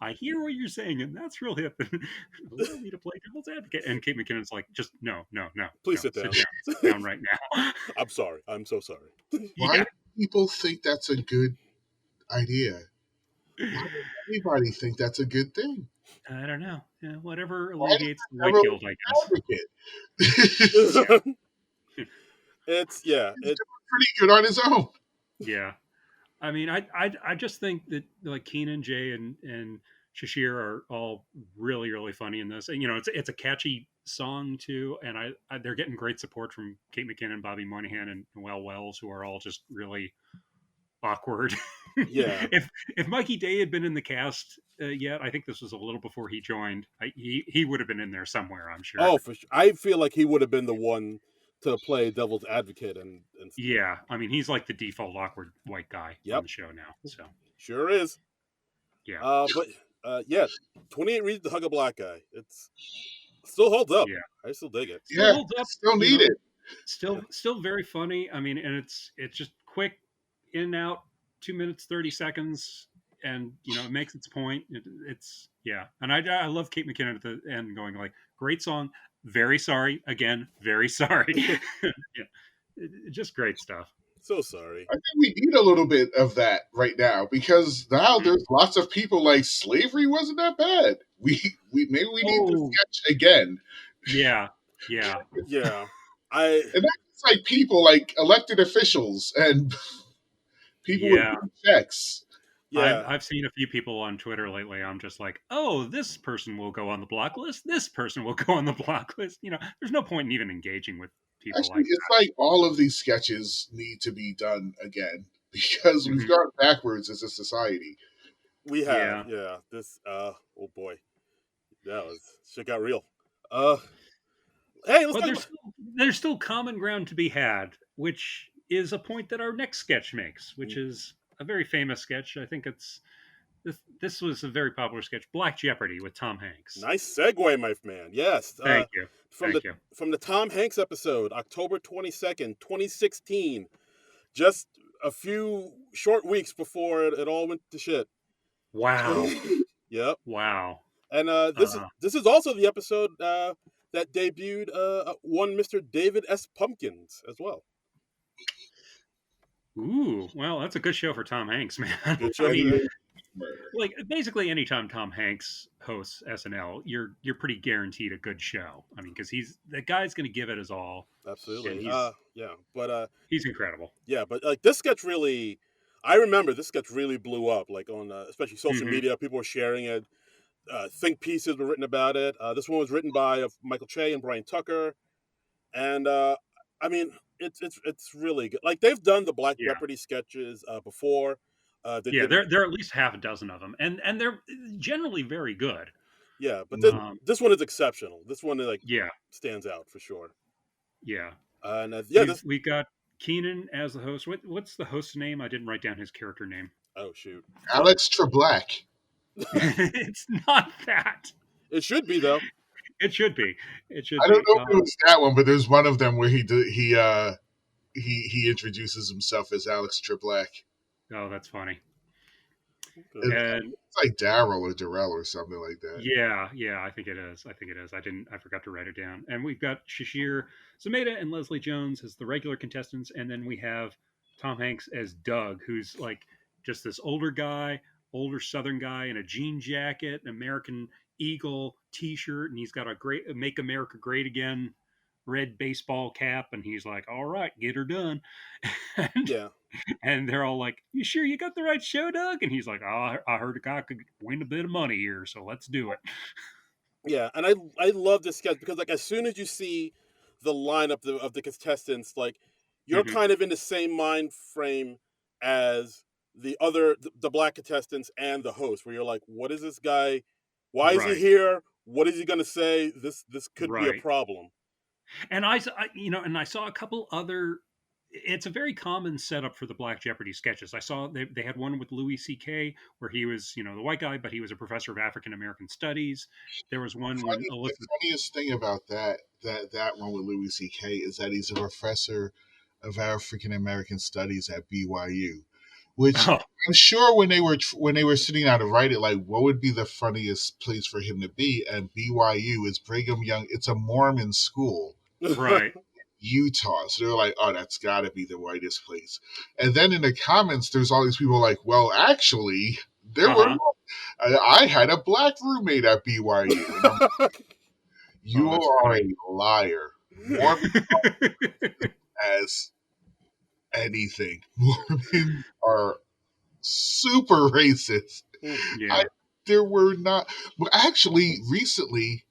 I hear what you're saying, and that's really allow me to play devil's advocate. And Kate McKinnon's like, just no. Please sit down. Sit down right now. I'm sorry. I'm so sorry. Why do people think that's a good idea? Why does anybody think that's a good thing? I don't know. Whatever alleviates the white guilt, I guess. It's pretty good on his own. Yeah, I mean, I just think that like Keenan, Jay, and Shashir are all really, really funny in this. And it's a catchy song too, and they're getting great support from Kate McKinnon, Bobby Moynihan, and Noel Wells, who are all just really awkward. Yeah. If Mikey Day had been in the cast yet, I think this was a little before he joined. He would have been in there somewhere, I'm sure. Oh, for sure. I feel like he would have been the one to play devil's advocate and yeah, I mean, he's like the default awkward white guy on the show now. So sure is. Yeah. But yeah, 28 Reasons to Hug a Black Guy. It's still holds up. Yeah. I still dig it. Still Yeah, holds I up, still you need know, it. still very funny. I mean, and it's just quick, in and out, 2 minutes 30 seconds, and it makes its point. It's yeah, and I love Kate McKinnon at the end going like, "Great song, very sorry again, very sorry." Yeah, just great stuff. So sorry. I think we need a little bit of that right now because now Mhm. there's lots of people like slavery wasn't that bad. We maybe we need the Oh sketch again, yeah, yeah, Yeah, I and that's like people like elected officials and people with yeah. big checks. I've yeah I've seen a few people on Twitter lately. I'm just like, oh, this person will go on the block list. This person will go on the block list. There's no point in even engaging with people Actually, like it's like all of these sketches need to be done again because that. we've Hmm. gone backwards as a society. we have. Yeah, Yeah, this. Oh boy, that was shit got real. Uh, hey, let's but talk there's about. still, there's still common ground to be had, which is a point that our next sketch makes, which is a very famous sketch. I think this was a very popular sketch, Black Jeopardy with Tom Hanks. Nice segue, my man. Yes. Thank you, From the thank you. from the Tom Hanks episode, October 22nd, 2016. Just a few short weeks before it all went to shit. Wow, Yep. wow. And this is Uh, this is also the episode that debuted one Mr. David S. Pumpkins as well. ooh, well, that's a good show for Tom Hanks, man. Good I show It for mean, that. is murder. like basically anytime Tom Hanks hosts SNL, you're pretty guaranteed a good show. I mean, because the guy's going to give it his all, and Absolutely. he's Yeah. But he's incredible. yeah, but like this sketch really, I remember this sketch really blew up. Like on especially social Hmm. media, people were sharing it. Think pieces were written about it. This one was written by Michael Che and Brian Tucker, and I mean it's really good. Like they've done the Black Yeah, Jeopardy sketches before. They yeah. did There are at least half a dozen of them, and they're generally very good. yeah, but Um, this one is exceptional. This one like yeah, stands out for sure. yeah. And yeah, We've this we got Keenan as the host. What's the host's name? I didn't write down his character name. oh shoot, Alex Treblack. It's not that. it should be though. It should be. It should I don't be. know if it was that one, but there's one of them where he introduces himself as Alex Treblack. Oh, that's funny. Okay. It's And like Daryl or Darrell or something like that. yeah, yeah, I think it is. I think it is. I forgot to write it down. And we've got Shashir Zameda and Leslie Jones as the regular contestants, and then we have Tom Hanks as Doug, who's like just this older guy, older Southern guy in a jean jacket, an American Eagle T-shirt, and he's got a great "Make America Great Again" red baseball cap, and he's like, "All right, get her done." and, Yeah, and they're all like, "You sure you got the right show, Doug?" And he's like, "Oh, I heard a guy could win a bit of money here, so let's do it." yeah, and I love this sketch because like as soon as you see the lineup of the contestants, like you're Hmm. kind of in the same mind frame as the black contestants and the host, where you're like, what is this guy? Why is he Right, here? What is he gonna say? This could be a right. problem. And I saw a couple other. It's a very common setup for the Black Jeopardy sketches. I saw they had one with Louis C.K. where he was, the white guy, but he was a professor of African American studies. There was one when The Elizabeth. funniest thing about that one with Louis C.K. is that he's a professor of African American Studies at BYU, which Oh, I'm sure when they were sitting down to write it, like what would be the funniest place for him to be? And BYU is Brigham Young. It's a Mormon school, right. Utah. So they're like, oh, that's got to be the whitest place. And then in the comments, there's all these people like, well, actually, there Uh were. huh. I had a black roommate at BYU, and I'm, Oh, you that's are funny. a liar. Mormon as anything. Mormons are super racist. I Yeah. there were not. Well, actually, recently,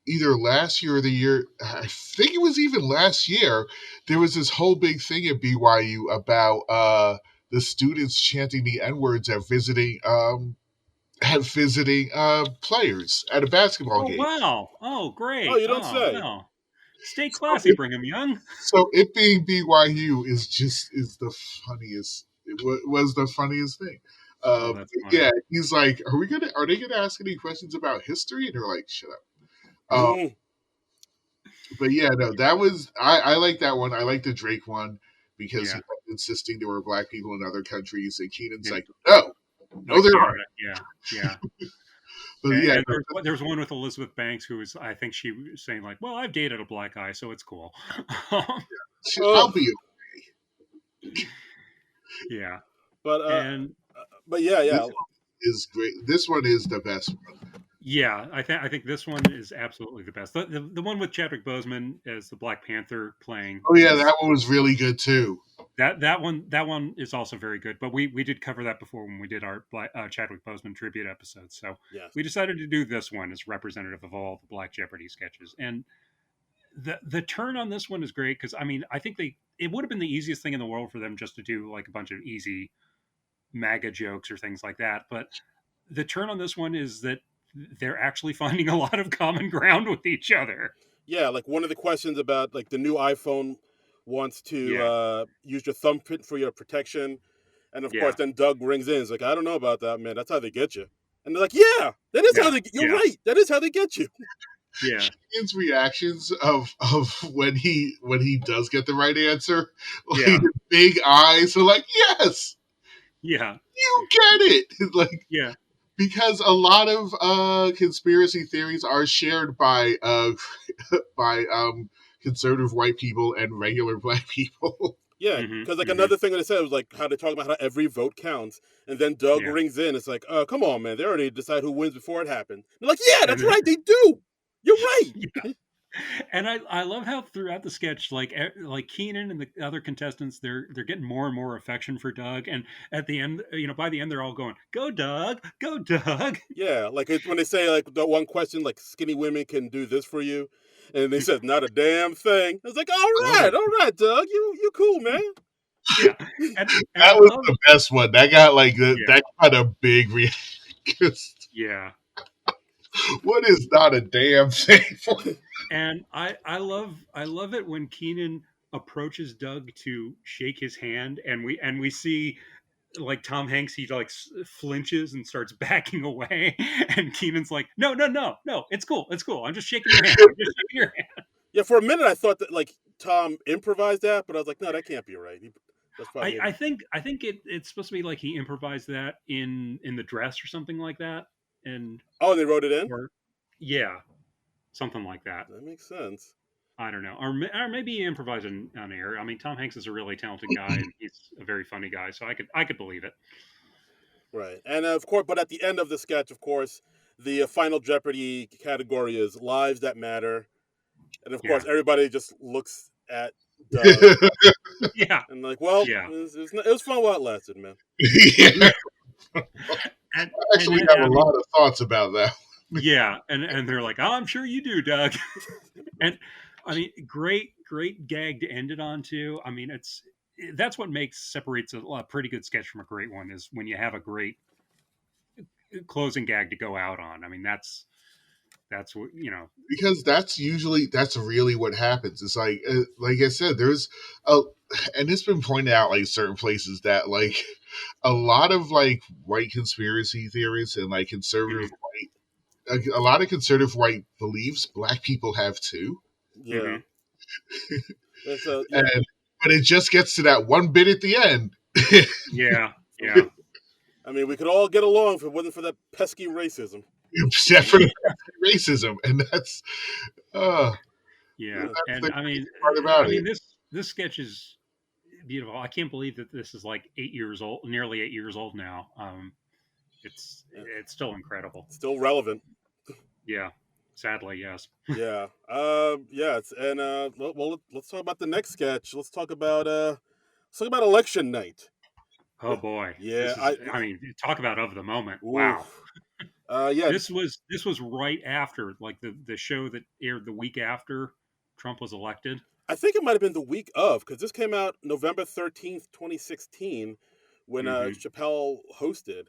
either last year or the year, I think it was even last year, there was this whole big thing at BYU about the students chanting the N words at visiting players at a basketball Oh game. wow. Oh Oh, great. you don't Oh say. well. Stay So classy, Brigham Young. it being BYU is the funniest. Was the funniest thing. Oh, that's funny. Yeah, he's like, are they gonna ask any questions about history? And they're like, shut up. Mm. But yeah, no, that was I like that one. I like the Drake one because he Yeah. kept insisting there were black people in other countries, and Keenan's And like, no, no, like there Canada. aren't. Yeah. Yeah. But yeah, And no, there's one with Elizabeth Banks who was, I think she was saying like, well, I've dated a black guy, so it's cool. I'll Oh, be. Yeah. but And yeah, This yeah, one is great. This one is the best one. yeah, I think this one is absolutely the best. The one with Chadwick Boseman as the Black Panther playing Oh yeah, is that one was really good too. that one is also very good. But we did cover that before when we did our Chadwick Boseman tribute episode. So yes, we decided to do this one as representative of all the Black Jeopardy sketches. And the turn on this one is great because I mean I think it would have been the easiest thing in the world for them just to do like a bunch of easy MAGA jokes or things like that. But the turn on this one is that they're actually finding a lot of common ground with each other. yeah. Like one of the questions about like the new iPhone wants to Yeah, use your thumbprint for your protection, and of course, yeah, then Doug rings in. He's like, I don't know about that, man. That's how they get you. And they're like, yeah, that is how yeah, they. You're yeah, right. That is how they get you. yeah, His reactions of when he does get the right answer, like yeah, his big eyes are like, yes, yeah, you get it. Like yeah, because a lot of conspiracy theories are shared by by conservative white people and regular black people. Yeah, hmm because like hmm another thing that it said was like how they talk about how every vote counts, and then Doug yeah. rings in. It's like, come on, man, they already decide who wins before it happened. They're like, yeah, And that's then, right, they do. You're right. yeah. And I love how throughout the sketch, like Keenan and the other contestants, they're getting more and more affection for Doug, and at the end, by the end, they're all going, "Go Doug, go Doug." Yeah, like it's when they say like the one question like skinny women can do this for you, and they said not a damn thing. It's like, all right, Doug, you cool, man. Yeah, and I That was love, the best one. That got like yeah, that got a big reaction. yeah. What is not a damn thing for? And I love it when Keenan approaches Doug to shake his hand, and we see like Tom Hanks, he like flinches and starts backing away, and Keenan's like, no, no, no, no, it's cool, it's cool. I'm just shaking your hand. I'm just shaking your hand. Yeah, for a minute I thought that like Tom improvised that, but I was like, no, that can't be right. That's probably I think it's supposed to be like he improvised that in the dress or something like that, and oh, and they wrote it in. or yeah, something like that. That makes sense. I don't know, or maybe he improvised on air. I mean, Tom Hanks is a really talented guy, and he's a very funny guy, so I could believe it. Right, and of course, but at the end of the sketch, of course, the final Jeopardy category is lives that matter, and of Yeah, course, everybody just looks at Doug yeah, and like, well, yeah. it was fun while it lasted, man. Yeah. And I actually have a I mean, lot of thoughts about that. yeah, and they're like, oh, I'm sure you do, Doug. And I mean, great gag to end it on too. I mean, that's what separates a pretty good sketch from a great one is when you have a great closing gag to go out on. I mean, that's what Because that's really what happens. It's like I said, there's a and it's been pointed out like certain places that like a lot of like white conspiracy theories and like conservative Mhm, white a lot of conservative white beliefs black people have too. Yeah, mhm. it's yeah. And but it just gets to that one bit at the end. Yeah, I yeah, I mean, we could all get along if it wasn't for that pesky racism. Except for the racism, and uh yeah. Yeah, that's And the crazy part about it. this sketch is beautiful. I can't believe that this is like 8 years old, nearly 8 years old now. yeah. It's still incredible. Still relevant. Yeah, sadly, yes. Yeah. Yeah. And well, let's talk about the next sketch. Let's talk about election night. Oh boy, Yeah. this is. I mean, talk about of the moment. Ooh. Wow, Yeah. this was right after like the show that aired the week after Trump was elected. I think it might have been the week of because this came out November 13th, 2016, when Hmm Chappelle hosted.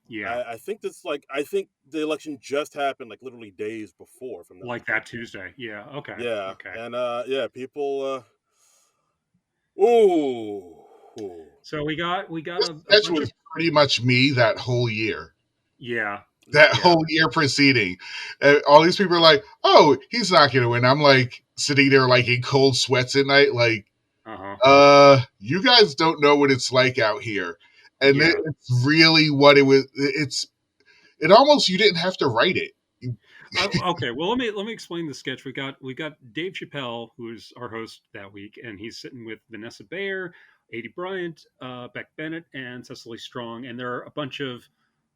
Yeah, I think the election just happened like literally days before from that. like that Tuesday. Yeah. Okay. Yeah. Okay. And yeah, people. Ooh. Ooh. So we got This a sketch bunch was of pretty much me that whole year. Yeah. That Yeah. whole year proceeding. All these people are like, oh, he's not going to win. I'm like sitting there like in cold sweats at night, like, Uh-huh. you guys don't know what it's like out here. And Yeah. it's really what it was. It almost, you didn't have to write it. Okay, well let me explain the sketch. We got Dave Chappelle, who is our host that week, and he's sitting with Vanessa Bayer, Adie Bryant, Beck Bennett, and Cecily Strong, and there are a bunch of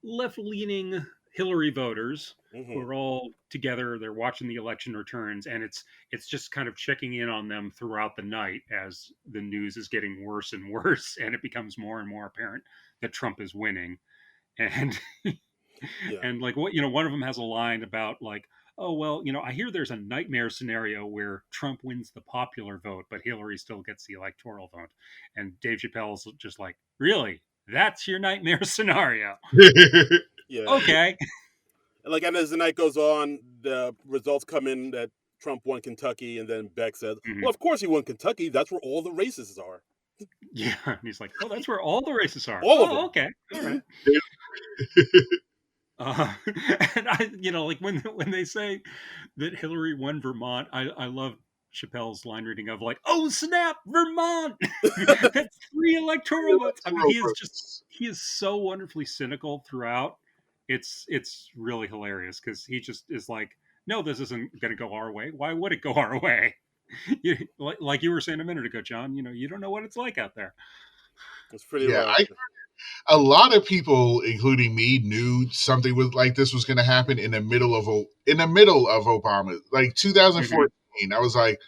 left-leaning Hillary voters who Hmm. are all together. They're watching the election returns, and it's just kind of checking in on them throughout the night as the news is getting worse and worse, and it becomes more and more apparent that Trump is winning. And Yeah. and like what one of them has a line about like, oh well, I hear there's a nightmare scenario where Trump wins the popular vote but Hillary still gets the electoral vote, and Dave Chappelle's just like, really, that's your nightmare scenario? Yeah. Okay. And as the night goes on, the results come in that Trump won Kentucky, and then Beck said, Mhm. "Well, of course he won Kentucky. That's where all the racists are. Yeah, and he's like, oh, that's where all the races are. All of Oh, them." okay, all right. uh, and like when they say that Hillary won Vermont, I love Chappelle's line reading of like, "Oh snap, Vermont! That's 3 electoral votes." I mean, he is so wonderfully cynical throughout. It's really hilarious because he just is like, "No, this isn't going to go our way. Why would it go our way?" Like you were saying a minute ago, John. You don't know what it's like out there. It's pretty Yeah, rough. a lot of people, including me, knew something was like this was going to happen in the middle of Obama, like Hmm. 2014. I was like,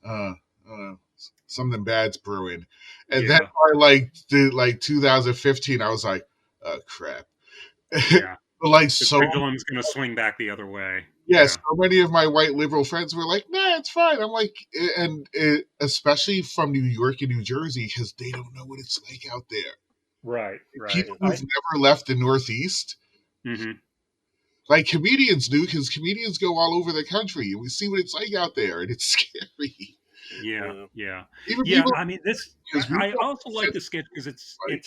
uh, uh, something bad's brewing, and then Yeah, by like 2015, I was like, oh crap. yeah. But like The so, pendulum's going to swing back the other way. yeah, Yeah. so many of my white liberal friends were like, nah, it's fine. I'm like, and especially from New York and New Jersey, because they don't know what it's like out there. Right, right. People who've never left the Northeast, Hmm. like comedians do, because comedians go all over the country and we see what it's like out there, and it's scary. Yeah, Yeah. yeah, Even yeah. people, I mean, this. because we I don't also like this sketch because like,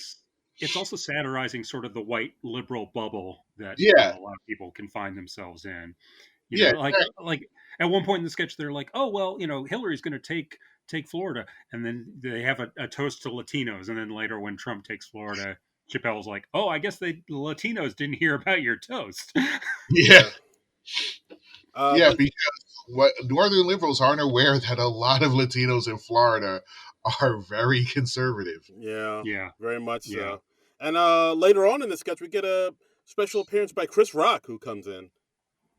it's also satirizing sort of the white liberal bubble that yeah, a lot of people can find themselves in. yeah, Like at one point in the sketch, they're like, "Oh well, Hillary's going to take Florida," and then they have a toast to Latinos, and then later when Trump takes Florida, Chappelle's like, "Oh, I guess the Latinos didn't hear about your toast." yeah, Yeah. yeah, But because what northern liberals aren't aware that a lot of Latinos in Florida are very conservative. yeah, Yeah, very much yeah, so. And later on in the sketch, we get a special appearance by Chris Rock, who comes in and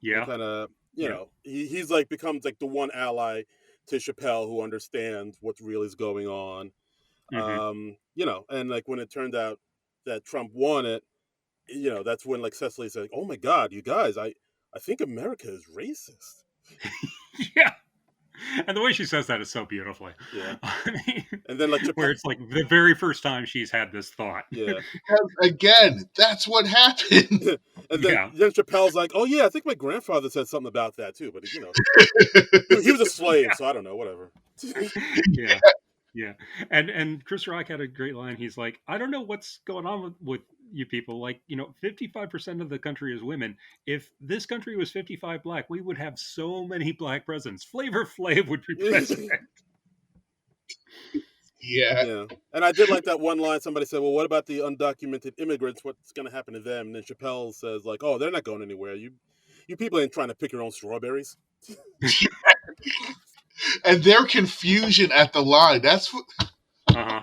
yeah, kind of, yeah. he's like becomes like the one ally to Chappelle who understands what really is going on. Hmm. And like when it turned out that Trump won it, that's when like Cecily said, "Oh my God, you guys, I think America is racist." Yeah. And the way she says that is so beautifully. Yeah. I mean, And then like where Chappelle, it's like the very first time she's had this thought. yeah. Again, that's what happened. And then Yeah, then Chappelle's like, "Oh yeah, I think my grandfather said something about that too, but he was a slave, so I don't know, whatever." yeah, yeah. And Chris Rock had a great line. He's like, I don't know what's going on with you people. Like, 55% of the country is women. If this country was 55 black, we would have so many black presidents. Flavor Flav would be president. Yeah, Yeah. And I did like that one line. Somebody said, "Well, what about the undocumented immigrants? What's going to happen to them?" And then Chappelle says, "Like, oh, they're not going anywhere. You people ain't trying to pick your own strawberries." and their confusion at the line. That's what. Uh-huh.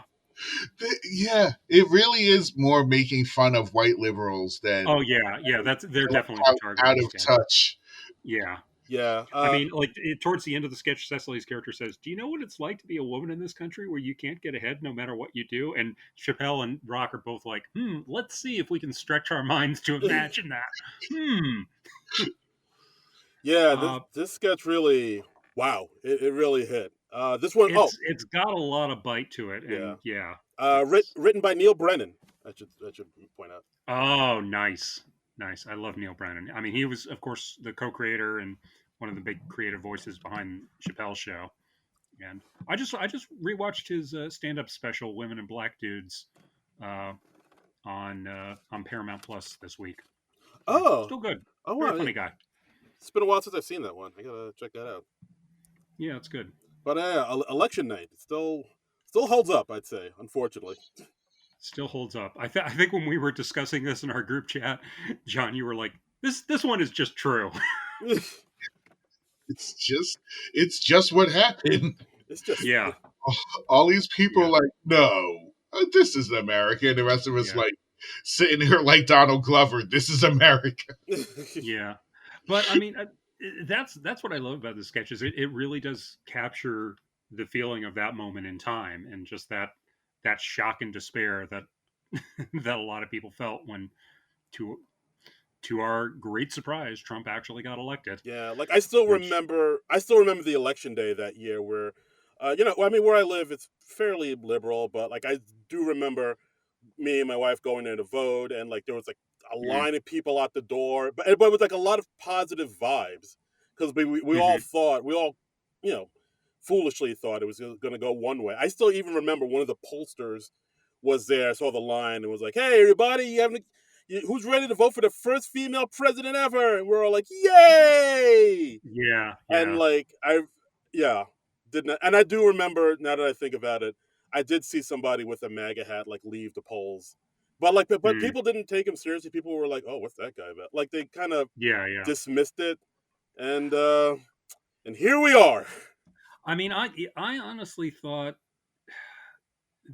Yeah, it really is more making fun of white liberals Oh than yeah, yeah. They're definitely the target of out the of sketch. touch. Yeah. Yeah. I mean, like towards the end of the sketch, Cecily's character says, "Do you know what it's like to be a woman in this country where you can't get ahead no matter what you do?" And Chappelle and Rock are both like, let's see if we can stretch our minds to imagine that." Hmm. yeah. This Uh, this sketch really, wow, it really hit. This one, oh it's got a lot of bite to it, yeah. and yeah, it's Written by Neil Brennan. I should point out. oh nice, nice. I love Neil Brennan. I mean, he was of course the co-creator and one of the big creative voices behind Chappelle's show. And I just rewatched his stand-up special, Women and Black Dudes, uh, on Paramount Plus this week. Oh, Still good. oh Very wow! funny guy. It's been a while since I've seen that one. I gotta check that out. Yeah, it's good. But election night it still holds up. I'd say, unfortunately. Still holds up. I think when we were discussing this in our group chat, John, you were like, "This one is just true." It's just what happened. It's just Yeah, All these people yeah, like, no, this is America, and the rest of us yeah, like sitting here like Donald Glover. This is America. yeah. But I mean, that's what I love about the sketches. It really does capture the feeling of that moment in time, and just that shock and despair that that a lot of people felt when to to our great surprise, Trump actually got elected. yeah. Like I still Which, remember. I still remember the election day that year, where, I mean, where I live, it's fairly liberal, but like I do remember me and my wife going there to vote, and like there was like a mm, line of people out the door, but it was like a lot of positive vibes because we all mhm, thought we all, you know, foolishly thought it was going to go one way. I still even remember one of the pollsters was there, saw the line, and was like, "Hey, everybody, who's ready to vote for the first female president ever?" And we're all like, "Yay!" yeah, And yeah, like yeah, didn't. And I do remember now that I think about it, I did see somebody with a MAGA hat like leave the polls, but like, but mm, people didn't take him seriously. People were like, "Oh, what's that guy about?" Like they kind of yeah, yeah. dismissed it, and uh and here we are. I mean, I honestly thought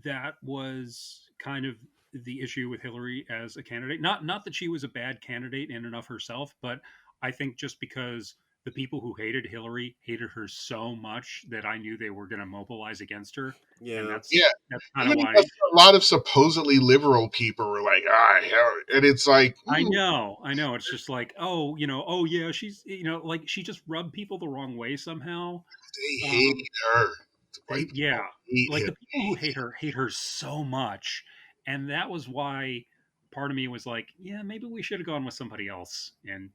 that was kind of the issue with Hillary as a candidate. Not that she was a bad candidate in and of herself, but I think just because the people who hated her so much that I knew they were going to mobilize against her, and Yeah, Yeah, that's kind of even why. because a lot of supposedly liberal people were like, hell, and it's like, I know. It's just like, oh, oh yeah, she's, like she just rubbed people the wrong way somehow. they hate Um, her. The white Yeah, people hate like him. the people who hate her so much, and that was why part of me was like, yeah, maybe we should have gone with somebody else in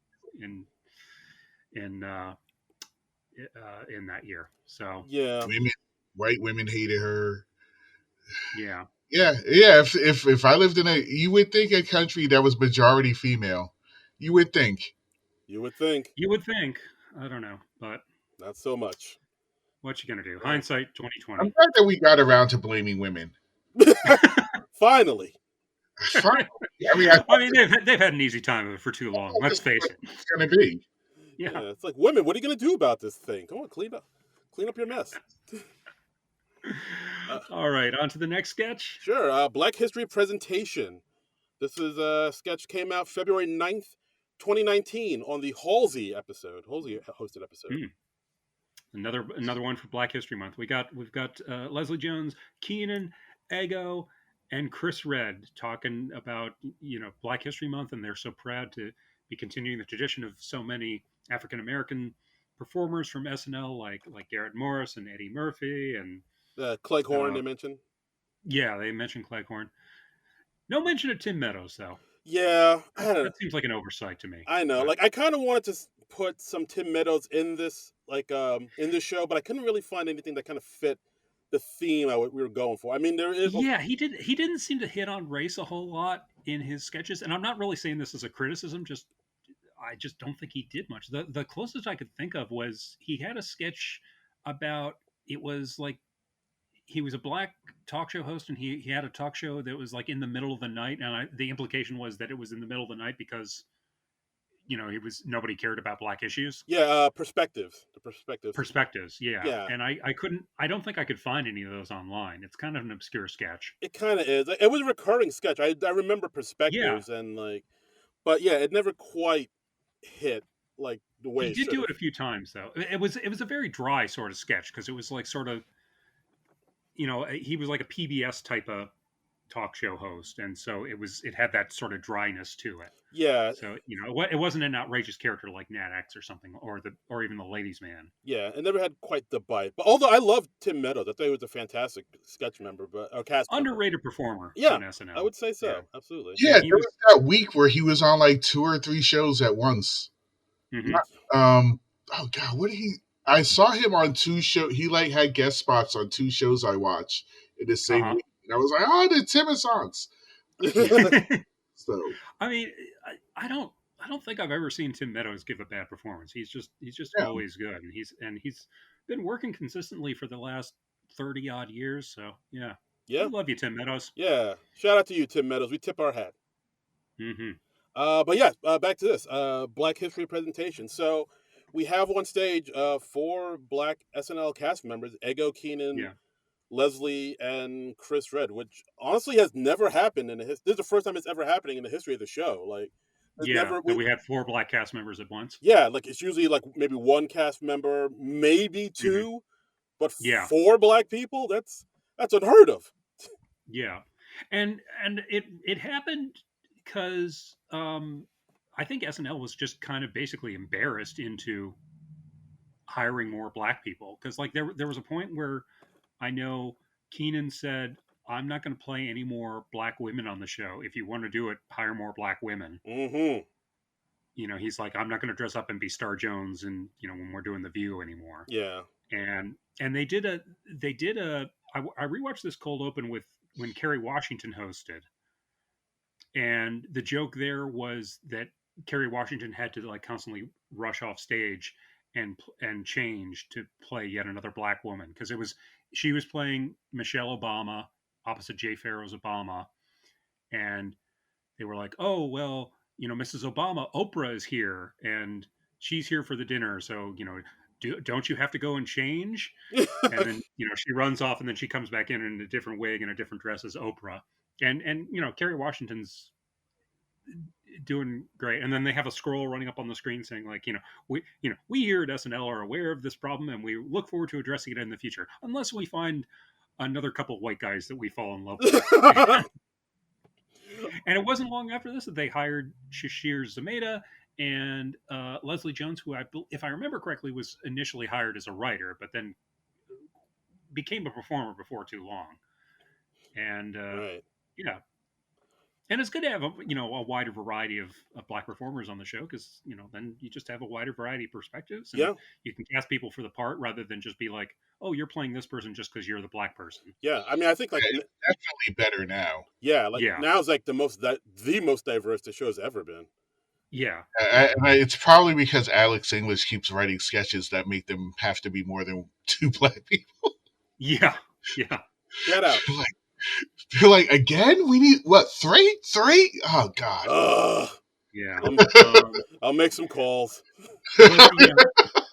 in uh, in that year. So yeah, Women, white women hated her. yeah, Yeah, yeah. If I lived in you would think a country that was majority female, you would think. you would think you would think. I don't know, but not so much. what you gonna do? Yeah. Hindsight twenty I'm twenty. glad that we got around to blaming women. Finally. Fine. I mean, I thought I mean, they've had an easy time of it for too long. Let's this face was it. going to be. Yeah. Yeah, it's like, women, what are you gonna do about this thing? Come on, clean up your mess. Uh, All right, on to the next sketch. sure. Black History Presentation. This is a sketch came out February 9th, 2019 on the Halsey hosted episode. Hmm. Another one for Black History Month. We've got Leslie Jones, Keenan, Ego, and Chris Red talking about Black History Month, and they're so proud to be continuing the tradition of so many African American performers from SNL, like Garrett Morris and Eddie Murphy, and Cleghorn uh, they mentioned. yeah, they mentioned Cleghorn. No mention of Tim Meadows though. Yeah, I don't. That seems like an oversight to me. I know. But Like I kind of wanted to put some Tim Meadows in this, in this show, but I couldn't really find anything that kind of fit the theme we were going for. I mean, there is. yeah, he didn't seem to hit on race a whole lot in his sketches, and I'm not really saying this as a criticism. I just don't think he did much. The closest I could think of was he had a sketch about, it was like he was a black talk show host, and he had a talk show that was like in the middle of the night, and the implication was that it was in the middle of the night because he was, nobody cared about black issues. Yeah, perspectives. The perspectives. Perspectives, yeah. Yeah, And I don't think I could find any of those online. It's kind of an obscure sketch. it kind of is. It was a recurring sketch. I remember Yeah, perspectives and like, but yeah, it never quite hit like the way he it did should do have. it a few times though. It was a very dry sort of sketch because it was like sort of, he was like a PBS type of talk show host, and so it had that sort of dryness to it. Yeah, So it wasn't an outrageous character like Nat X or something, or even the Ladies Man. yeah, it never had quite the bite. But although I loved Tim Meadows, I thought he was a fantastic sketch member, but or cast member. Underrated performer Yeah, on I SNL. would say Yeah, so. Absolutely. yeah, Yeah, he there was. was that week where he was on like 2 or 3 shows at once. Hmm. Not, oh God, what did he? I saw him on 2 shows. He like had guest spots on 2 shows I watched in the Uh same huh. week, and I was like, oh, the Tim Assance. So I mean, I don't think I've ever seen Tim Meadows give a bad performance. He's just yeah, always good, and he's been working consistently for the last 30 odd years. So yeah, we Yeah, love you, Tim Meadows. yeah. Shout out to you, Tim Meadows. We tip our hat. Hmm. But yeah, back to this Black History presentation. So we have on stage four Black SNL cast members: Ego, Keenan, Yeah, Leslie, and Chris Red, which honestly has never happened in the history. This is the first time it's ever happening in the history of the show. Like, it's yeah. never That we. we had four black cast members at once. Yeah, like it's usually like maybe one cast member, maybe Hmm. two, but Yeah, four Black people. That's unheard of. yeah, and it happened because I think SNL was just kind of basically embarrassed into hiring more black people because like there was a point where I know Keenan said, I'm not going to play any more black women on the show. If you want to do it, hire more black women. Mm-hmm. You know, he's like, I'm not going to dress up and be Star Jones and, you know, when we're doing The View anymore. Yeah. And they did a, I rewatched this cold open with when Kerry Washington hosted. And the joke there was that Kerry Washington had to like constantly rush off stage and change to play yet another black woman because it was she was playing Michelle Obama opposite Jay Farrow's Obama, and they were like, "Oh well, you know, Mrs. Obama, Oprah is here, and she's here for the dinner, so you know, don't you have to go and change?" And then you know she runs off, and then she comes back in a different wig and a different dress as Oprah, and you know Kerry Washington's doing great. And then they have a scroll running up on the screen saying like, we here at SNL are aware of this problem and we look forward to addressing it in the future, unless we find another couple of white guys that we fall in love with. And it wasn't long after this that they hired Shashir Zameda and Leslie Jones, who if I remember correctly, was initially hired as a writer, but then became a performer before too long. And Right. yeah, and it's good to have a wider variety of black performers on the show because then you just have a wider variety of perspectives and Yeah. you can cast people for the part rather than just be like, oh, you're playing this person just because you're the black person. Yeah. I mean, I think like it's definitely better now. yeah, like Yeah, now is like the most diverse the show's ever been. yeah, And it's probably because Alex English keeps writing sketches that make them have to be more than two black people. yeah, yeah, Get out. like, they're like, again? We need what? Three? Oh God! Ugh. yeah. I'll, Um, I'll make some calls. but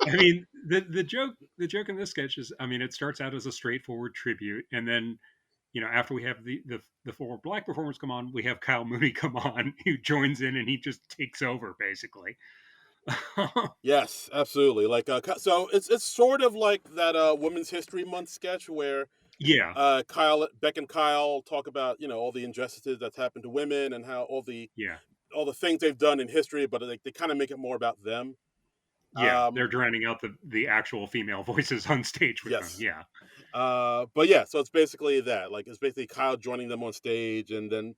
I mean, the joke in this sketch is, I mean, it starts out as a straightforward tribute, and then after we have the four black performers come on, we have Kyle Mooney come on, who joins in and he just takes over basically. Yes, absolutely. Like so it's sort of like that Women's History Month sketch where Yeah, Beck and Kyle talk about, all the injustices that's happened to women and how yeah, all the things they've done in history, but like they kind of make it more about them. yeah. Um They're drowning out the actual female voices on stage with them. yes. Yeah, But yeah, so it's basically that. Like it's basically Kyle joining them on stage and then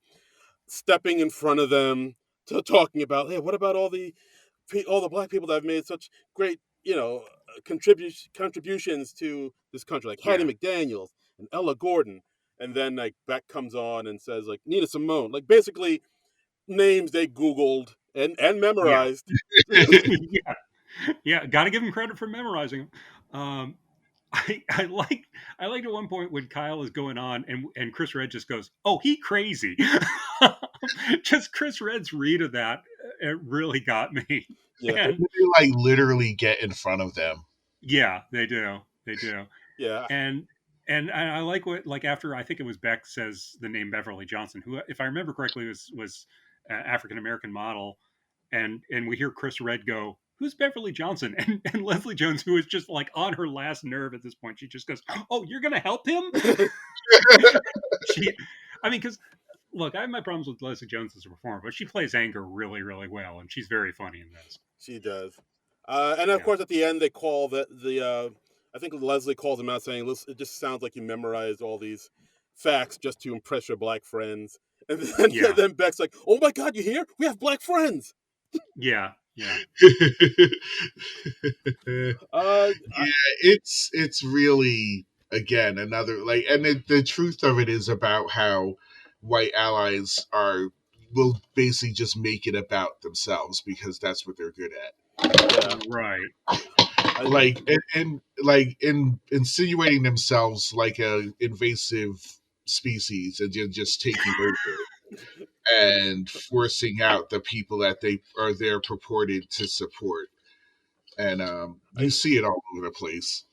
stepping in front of them to talking about, hey, what about all the black people that have made such great, contributions to this country, like Hattie yeah, McDaniels and Ella Gordon. And then like Beck comes on and says like Nina Simone, like basically names they Googled and yeah, memorized. yeah, yeah. Got to give him credit for memorizing them. I liked at one point when Kyle is going on and Chris Red just goes, "Oh, he crazy." Just Chris Red's read of that, it really got me. Yeah, They And like literally get in front of them. yeah, they do, yeah, and I like what, like, after I think it was Beck says the name Beverly Johnson, who, if I remember correctly, was African American model, and we hear Chris Red go, "Who's Beverly Johnson?" And Leslie Jones, who is just like on her last nerve at this point, she just goes, "Oh, you're gonna help him?" she, I mean, because look, I have my problems with Leslie Jones as a performer, but she plays anger really, really well, and she's very funny in this. she does. And of Yeah, course, at the end, they call the. I think Leslie calls him out saying, "Listen, it just sounds like you memorized all these facts just to impress your black friends." And then, yeah, then Beck's like, "Oh my God, you hear? We have black friends." yeah, yeah, Yeah, Uh, I, it's really again another like, and the truth of it is about how white allies will basically just make it about themselves because that's what they're good at. Yeah. Right. Like and like in insinuating themselves like a invasive species and just taking over and forcing out the people that they are there purported to support. And Are, you see it all over the place.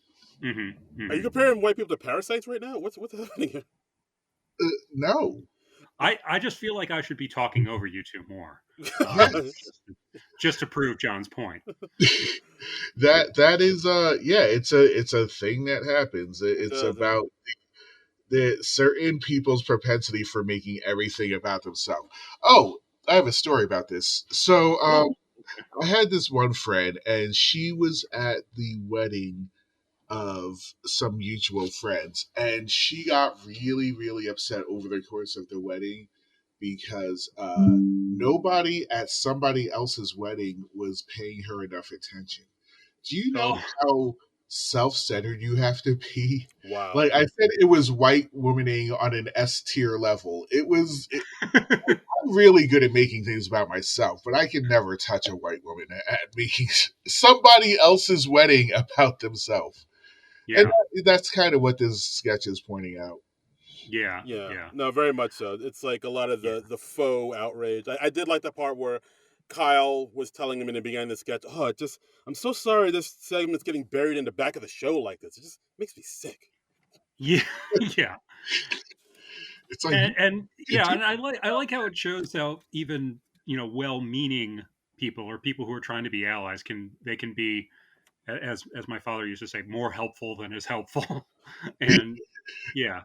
Mm-hmm. are you Mm-hmm. comparing white people to parasites right now? What's happening here? No, I just feel like I should be talking over you two more, yes, just to prove John's point. that is yeah, it's a thing that happens. It It's does. about the certain people's propensity for making everything about themselves. Oh, I have a story about this. So Oh, I had this one friend, and she was at the wedding of some mutual friends, and she got really, really upset over the course of the wedding because nobody at somebody else's wedding was paying her enough attention. Do you know oh, how self-centered you have to be? Wow. Like I said, it was white womaning on an S tier level. I'm really good at making things about myself, but I can never touch a white woman at making somebody else's wedding about themselves. And yeah, that's kind of what this sketch is pointing out. yeah, Yeah. yeah, No, very much so. It's like a lot of yeah, the faux outrage. I did like the part where Kyle was telling him in the beginning of the sketch, "Oh, I'm so sorry this segment's getting buried in the back of the show like this. It just makes me sick." yeah, yeah. It's like And you could yeah, do and I like how it shows how even well-meaning people or people who are trying to be allies can be, as my father used to say, more helpful than is helpful. And yeah,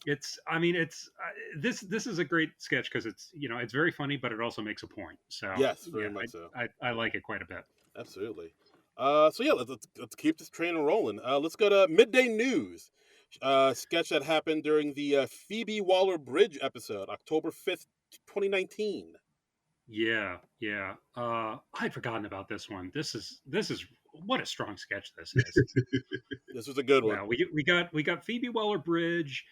it's I mean it's this is a great sketch because it's very funny, but it also makes a point. So Yes, very yeah, much so. I like it quite a bit. Absolutely. So yeah, let's keep this train rolling. Let's go to midday news. Sketch that happened during the Phoebe Waller-Bridge episode, October 5th, 2019. Yeah, yeah. I'd forgotten about this one. This is what a strong sketch this is. This was a good one. Well, we got Phoebe Waller-Bridge,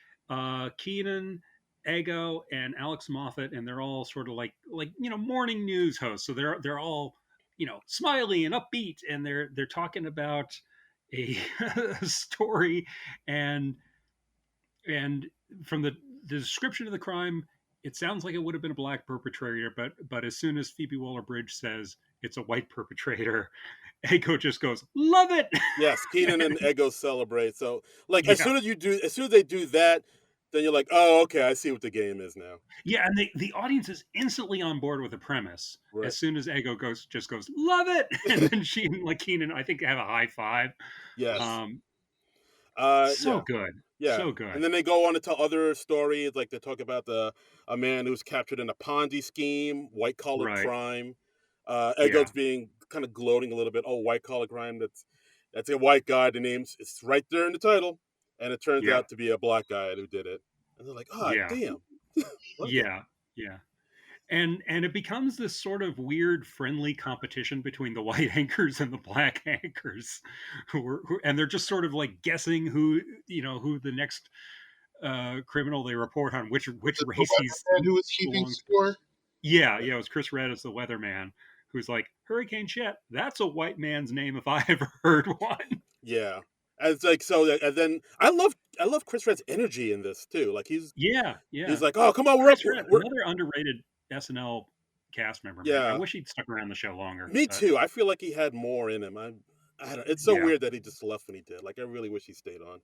Keenan, Ego, and Alex Moffat, and they're all sort of like morning news hosts. So they're all smiley and upbeat, and they're talking about a, a story, and and from the description of the crime, it sounds like it would have been a black perpetrator, but as soon as Phoebe Waller-Bridge says it's a white perpetrator, Ego just goes, "Love it!" Yes, Keenan and Ego celebrate. So like Yeah, as soon as they do that, then you're like, oh, okay, I see what the game is now. yeah, and the audience is instantly on board with the premise Right. as soon as Ego goes, "Love it!" And then she and like Keenan, I think, have a high five. Yes. Um, Yeah. so good, Yeah. so And good. then they go on to tell other stories, like they talk about a man who was captured in a Ponzi scheme, white collar Right? crime. Yeah, Ego's being kind of gloating a little bit. Oh, white collar crime. That's a white guy. The name's it's right there in the title, and it turns yeah, out to be a black guy who did it. And they're like, ah, yeah, damn, love that. yeah, yeah. And it becomes this sort of weird friendly competition between the white anchors and the black anchors and they're just sort of like guessing who the next criminal they report on, which the race he's weatherman who was keeping belongs to. score. Yeah, it was Chris Red as the weatherman, who's like, Hurricane Chet, that's a white man's name if I ever heard one. Yeah. And it's like so, and then I love Chris Red's energy in this too. Like Yeah, he's yeah. like, oh come on, we're up, Chris Red, we're another underrated SNL cast member, man. I yeah. wish he'd stuck around the show longer, Me but too. I feel like he had more in him. I don't. It's so yeah. weird that he just left when he did. Like I really wish he stayed on.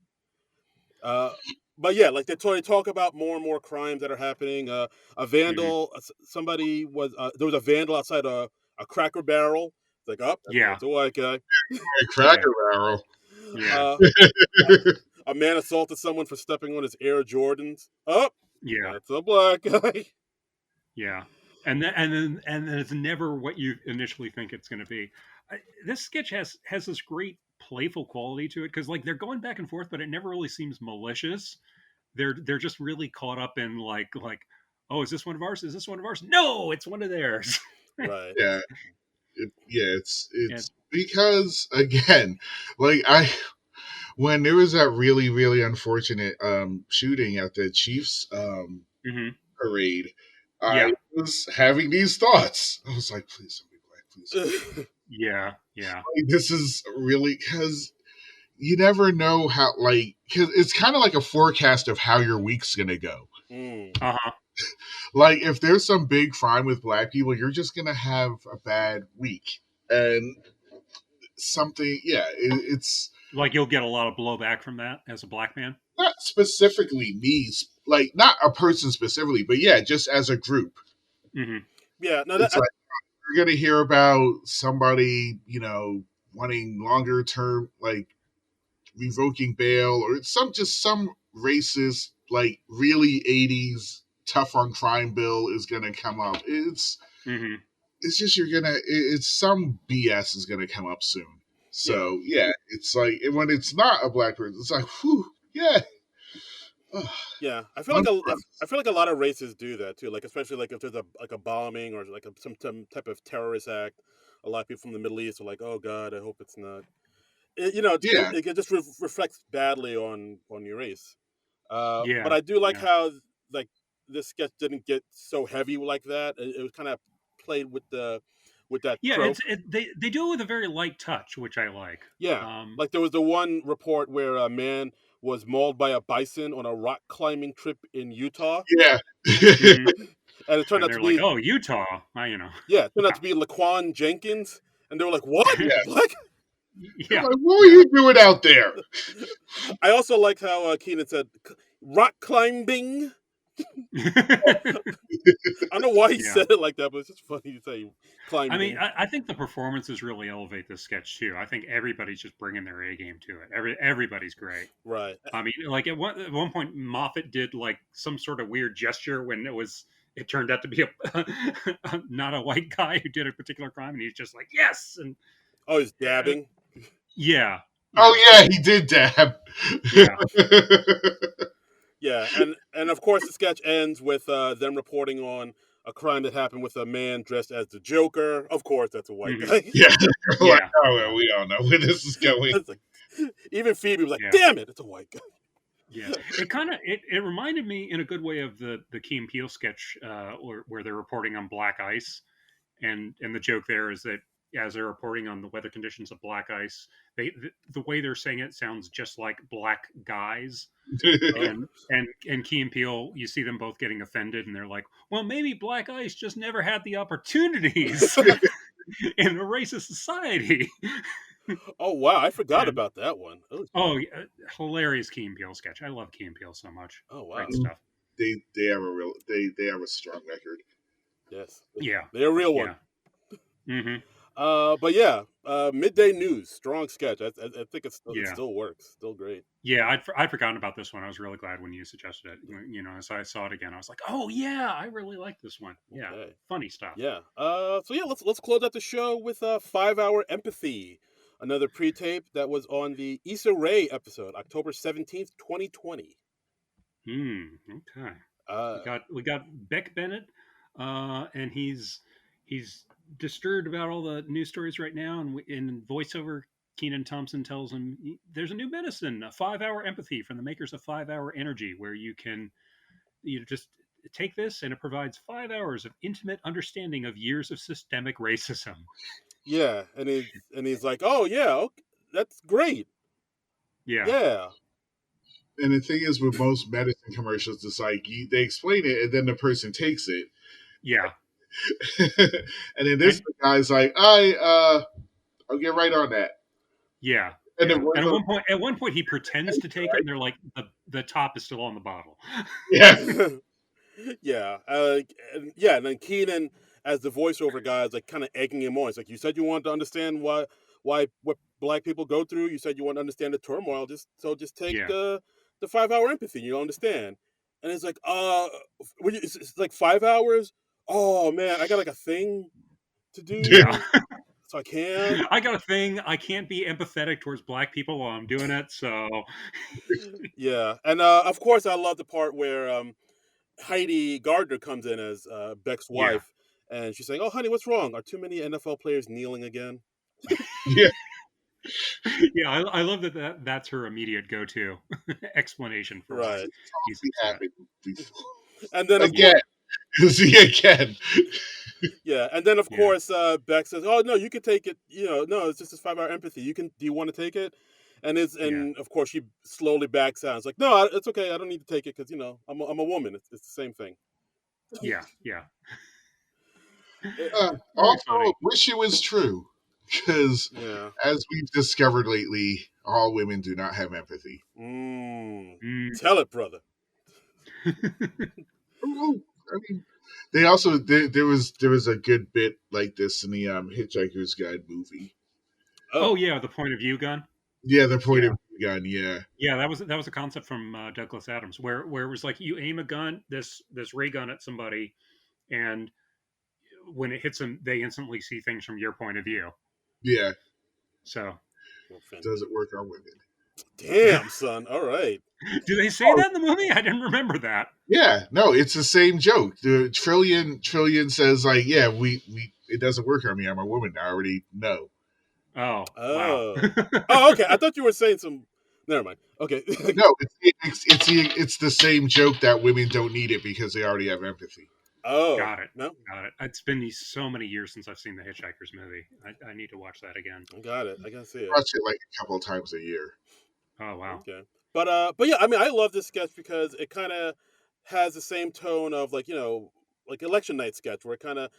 Uh, but yeah, like they talk about more and more crimes that are happening. A Hmm. vandal, somebody was there was a vandal outside a Cracker Barrel. It's like, oh, Yeah, that's a white guy. A yeah, Cracker Barrel. yeah, Uh, a, a man assaulted someone for stepping on his Air Jordans. Oh, yeah, that's a black guy. yeah. And then it's never what you initially think it's going to be. This sketch has this great playful quality to it because like they're going back and forth, but it never really seems malicious. They're just really caught up in like, oh, is this one of ours? Is this one of ours? No, it's one of theirs. Right. Yeah, yeah. And It's because again, like I when there was that really really unfortunate shooting at the Chiefs Hmm. parade, I Yeah. was having these thoughts. I was like, please don't be black, please. Yeah. Yeah. Like, this is really because you never know how, like, cause it's kind of like a forecast of how your week's gonna go. Mm. Uh-huh. Like, if there's some big crime with black people, you're just gonna have a bad week, and something, yeah, it's Like you'll get a lot of blowback from that as a black man. not specifically me, like not a person specifically, but yeah, just as a group. Hmm. Yeah, no, It's like you're gonna hear about somebody, wanting longer term, like revoking bail, or some racist, like really '80s tough on crime bill is gonna come up. Hmm. It's just it's some BS is gonna come up soon. yeah, So yeah, it's like when it's not a black person, it's like, whew, yeah. Ugh, yeah. fun for I us. feel like a lot of races do that too. Like especially like if there's a bombing or like some type of terrorist act. A lot of people from the Middle East are like, oh God, I hope it's not. Yeah, It just reflects badly on your race. But Yeah. I do like Yeah. how like this sketch didn't get so heavy like that. It was kind of played with that Yeah. trope. They do it with a very light touch, which I like. Yeah, Um, like there was the one report where a man was mauled by a bison on a rock climbing trip in Utah, yeah. mhm. and it turned And out to they're like, be "Oh, Utah." yeah, it turned out Wow. to be Laquan Jenkins, and they were like, "What? Yeah. What?" I'm Yeah. like, what were Yeah. you doing out there? I also liked how Keenan said rock climbing. I don't know why he Yeah. said it like that, but it's just funny to say I mean, climbing. I think the performances really elevate this sketch too. I think everybody's just bringing their A game to it. Everybody's great. Right. I mean, like at one point, Moffat did like some sort of weird gesture when it turned out to be a not a white guy who did a particular crime, and he's just like yes, and Oh, he's uh, dabbing. yeah, Oh yeah, yeah, he did dab. yeah, Yeah, and of course the sketch ends with them reporting on a crime that happened with a man dressed as the Joker. Of course, that's a white hmm, guy. Yeah, like, yeah, oh yeah, well, we all know where this is going. It's like, even Phoebe was like, yeah. "Damn it, it's a white guy." Yeah, it kind of it reminded me in a good way of the Key and Peele sketch, where they're reporting on black ice, and the joke there is that as they're reporting on the weather conditions of black ice, the way they're saying it sounds just like black guys, Oh, and Key and Peele, you see them both getting offended, and they're like, well, maybe black ice just never had the opportunities in a racist society. oh wow, I forgot And about that one. Oh oh, shit. yeah, hilarious Key and Peele sketch. I love Key and Peele so much. Oh Great wow. stuff. They have a real they have a strong record. Yes, Yeah, they're a real one. yeah. Hmm. But yeah, midday news, strong sketch. I think it Yeah. still works, still great. Yeah, I'd forgotten about this one. I was really glad when you suggested it. As I saw it again, I was like, "Oh yeah, I really like this one." Yeah, Okay. funny stuff. Yeah. So yeah, let's close out the show with 5 Hour Empathy, another pre-tape that was on the Issa Rae episode, October 17th, 2020. Okay. Uh, We got Beck Bennett, and he's disturbed about all the news stories right now. And in voiceover, Keenan Thompson tells him there's a new medicine, a 5 hour empathy from the makers of 5 Hour Energy, where you just take this and it provides 5 hours of intimate understanding of years of systemic racism. yeah, and he's like, oh yeah, okay, that's great. Yeah, Yeah. And the thing is, with most medicine commercials, it's like they explain it, and then the person takes it, yeah, and then this and guy's like, I'll get right on that. yeah, And yeah. then one And of at one point, he pretends to take it, and they're like, the top is still on the bottle. yeah, Yeah, and then Keenan, as the voiceover guy, is like kind of egging him on. It's like you said you wanted to understand why what black people go through. You said you want to understand the turmoil. Just take Yeah, the 5 hour empathy. You'll understand. And it's like, it's like 5 hours. Oh man, I got like a thing to yeah. do, so I can't. I got a thing. I can't be empathetic towards black people while I'm doing it. So Yeah, and of course I love the part where Heidi Gardner comes in as Beck's yeah, wife, and she's saying, "Oh, honey, what's wrong? Are too many NFL players kneeling again?" yeah. yeah. I love that's her immediate go-to explanation for why Right. he's It upset. happened before. And then of Again, course, see again. yeah, and then of Yeah. course, Beck says, "Oh no, you can take it. You know, no, it's just this 5 hour empathy. You can. Do you want to take it?" Yeah. And of course she slowly backs out. It's like, "No, it's okay. I don't need to take it because I'm a woman. It's the same thing." Yeah. Yeah. It- Very Also, funny. wish it was true, because yeah. as we've discovered lately, all women do not have empathy. Mm. Mm. Tell it, brother. Oh, I mean, they also there was a good bit like this in the Hitchhiker's Guide movie. Oh Oh, yeah, the point of view gun. Yeah, the point Yeah. of view gun. Yeah, Yeah, that was a concept from Douglas Adams, where it was like you aim a gun, this ray gun at somebody, and when it hits them, they instantly see things from your point of view. yeah. So, well, Doesn't work on women. damn, son. All right. do they say that in the movie? I didn't remember that. Yeah, no, it's the same joke. The Trillion says like, yeah, we it doesn't work on me. I'm a woman. I already know. Oh, wow. Oh. Oh, okay. I thought you were saying some. Never mind. Okay. No, it's the same joke that women don't need it because they already have empathy. Oh Got it. no, Got it. It's been so many years since I've seen the Hitchhiker's movie. I need to watch that again. I got it. I gotta see it. Watch it like a couple of times a year. Oh, wow. Okay. But yeah, I mean, I love this sketch because it kind of has the same tone of like like election night sketch where it kind of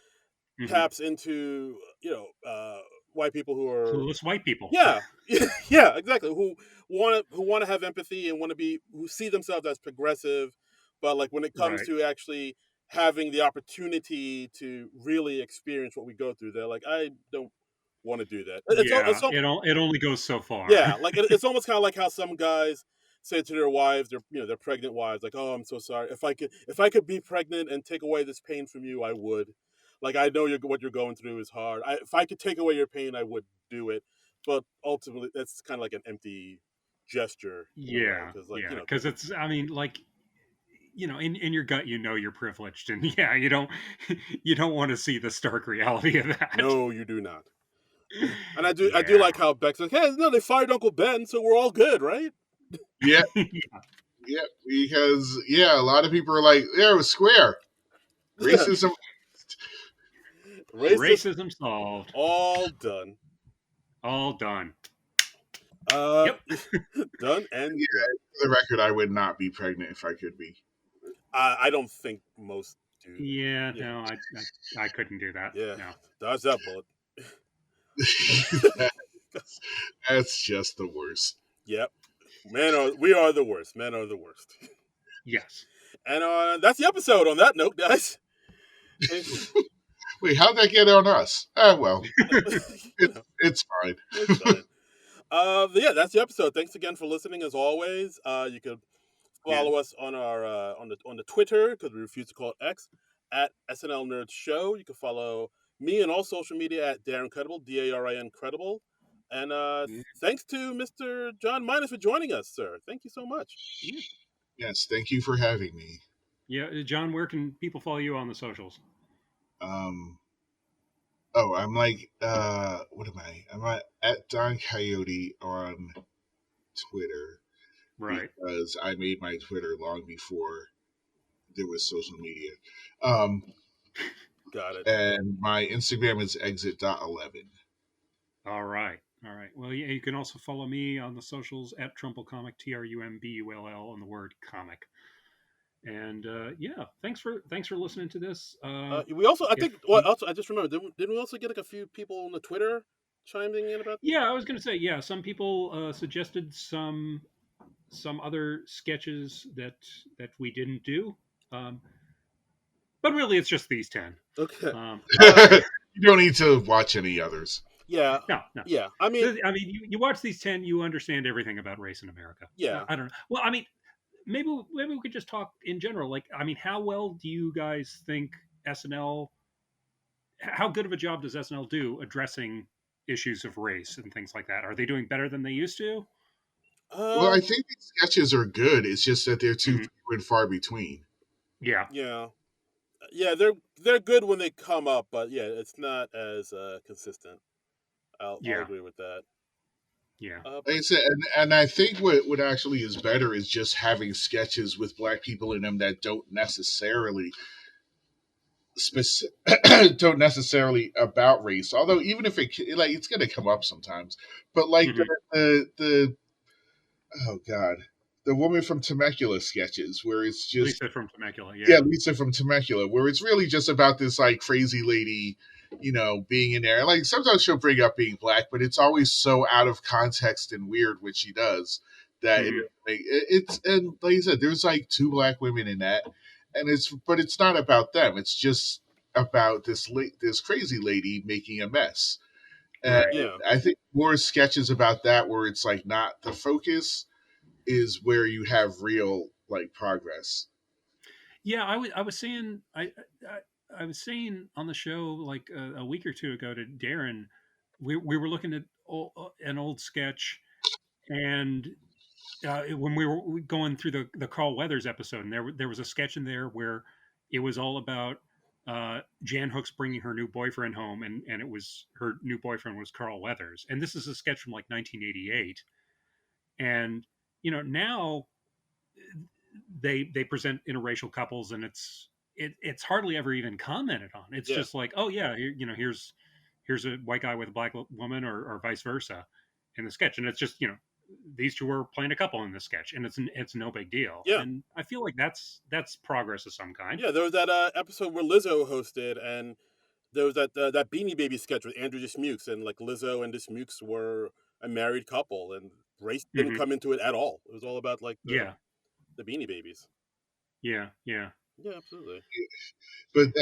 Hmm. taps into white people who are Clueless white people. yeah yeah exactly who want to have empathy and want to be who see themselves as progressive, but like when it comes Right. to actually having the opportunity to really experience what we go through, they're like, I don't want to do that. Yeah, it only goes so far. Yeah, like it's almost kind of like how some guys say to their wives, their pregnant wives, like, "Oh, I'm so sorry. If I could be pregnant and take away this pain from you, I would. Like, I know what you're going through is hard. If I could take away your pain, I would do it. But ultimately, that's kind of like an empty gesture in a way, Yeah, because like yeah, because it's. I mean, like in your gut, you're privileged, and yeah, you don't want to see the stark reality of that. no, you do not. And I do Yeah. like how Beck's like, hey, no, they fired Uncle Ben, so we're all good, right? Yeah, yeah, because yeah, a lot of people are like, yeah, it was square. Racism. Racist, Racism solved. all done. All done. Uh, Yep. done and good. For the record, I would not be pregnant if I could be. I don't think most do. Yeah. Yeah, No, I couldn't do that. yeah. No. Dodge that bullet. That's just the worst. Yep. We are the worst. Men are the worst. Yes. And that's the episode. On that note, guys. Wait, how'd that get on us? Ah, well, you know, it's fine. it's fine. Yeah, that's the episode. Thanks again for listening. As always, you can Yeah. follow us on our on the Twitter, because we refuse to call it X, at SNL Nerd Show. You can follow me on all social media at Darren Credible, DARIN Credible. And Yeah. thanks to Mr. John Minus for joining us, sir. Thank you so much. Yeah. Yes, thank you for having me. Yeah. John, where can people follow you on the socials? Um, oh, I'm like, what am I? I'm at Don Coyote on Twitter Right. because I made my Twitter long before there was social media. Um, Got it. and my Instagram is exit.11. All right. All right. Well, yeah, you can also follow me on the socials at Trumbull Comic, TRUMBULL, on the word comic. And yeah, thanks for listening to this. We also, I If think, well, you, also, I just remembered, didn't we also get like a few people on the Twitter chiming in about this? yeah, I was going to say, yeah, some people suggested some other sketches that we didn't do, um, but really, it's just these 10. Okay. Um, You don't need to watch any others. Yeah. no, no. Yeah. I mean, I mean, you watch these 10, you understand everything about race in America. yeah. I don't know. Well, I mean, maybe we could just talk in general. Like, I mean, how well do you guys think SNL? How good of a job does SNL do addressing issues of race and things like that? Are they doing better than they used to? Well, I Um. think these sketches are good. It's just that they're too Hmm. few and far between. Yeah. Yeah. Yeah. They're good when they come up, but yeah, it's not as consistent. I'll Yeah. agree with that. Yeah. Like I said, and I think what actually is better is just having sketches with black people in them that don't necessarily about race. Although even if it's going to come up sometimes, but like Hmm. the oh god, the woman from Temecula sketches where it's just Lisa from Temecula. yeah, Yeah. Lisa from Temecula, where it's really just about this like crazy lady, being in there. Like sometimes she'll bring up being black, but it's always so out of context and weird what she does that Hmm. it's and like you said, there's like two black women in that, and it's not about them. It's just about this crazy lady making a mess. And Right. Yeah. I think more sketches about that where it's like not the focus is where you have real like progress. Yeah. I was saying I was saying on the show like a week or two ago to Darren, we were looking at an old sketch, and when we were going through the Carl Weathers episode, and there was a sketch in there where it was all about Jan Hooks bringing her new boyfriend home, and it was her new boyfriend was Carl Weathers, and this is a sketch from like 1988, and now they present interracial couples, and it's hardly ever even commented on. It's Yeah. just like, oh yeah, here's a white guy with a black woman, or vice versa, in the sketch, and it's just these two are playing a couple in the sketch, and it's no big deal. Yeah. And I feel like that's progress of some kind. Yeah. There was that episode where Lizzo hosted, and there was that Beanie Baby sketch with Andrew Dismukes, and like Lizzo and Dismukes were a married couple, and race didn't Hmm. come into it at all. It was all about like Yeah, the Beanie Babies. yeah. Yeah, absolutely. But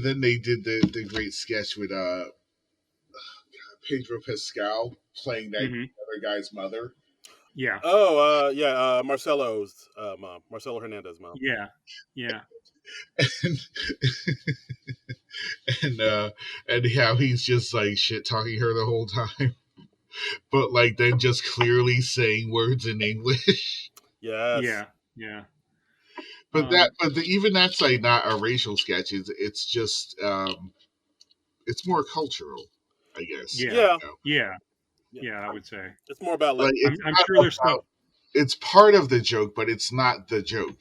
then they did the great sketch with Pedro Pascal playing that Hmm. other guy's mother. Yeah, Oh, yeah, Marcelo's mom, Marcelo Hernandez mom. yeah, yeah. and and uh and how he's just like shit talking her the whole time, but like then just clearly saying words in English. Yes. Yeah, yeah. Even that's like not a racial sketch. It's just it's more cultural, I guess. Yeah, Yeah. yeah, Yeah. yeah. I would say. It's more about like Like I'm sure there's stuff. it's part of the joke, but it's not the joke.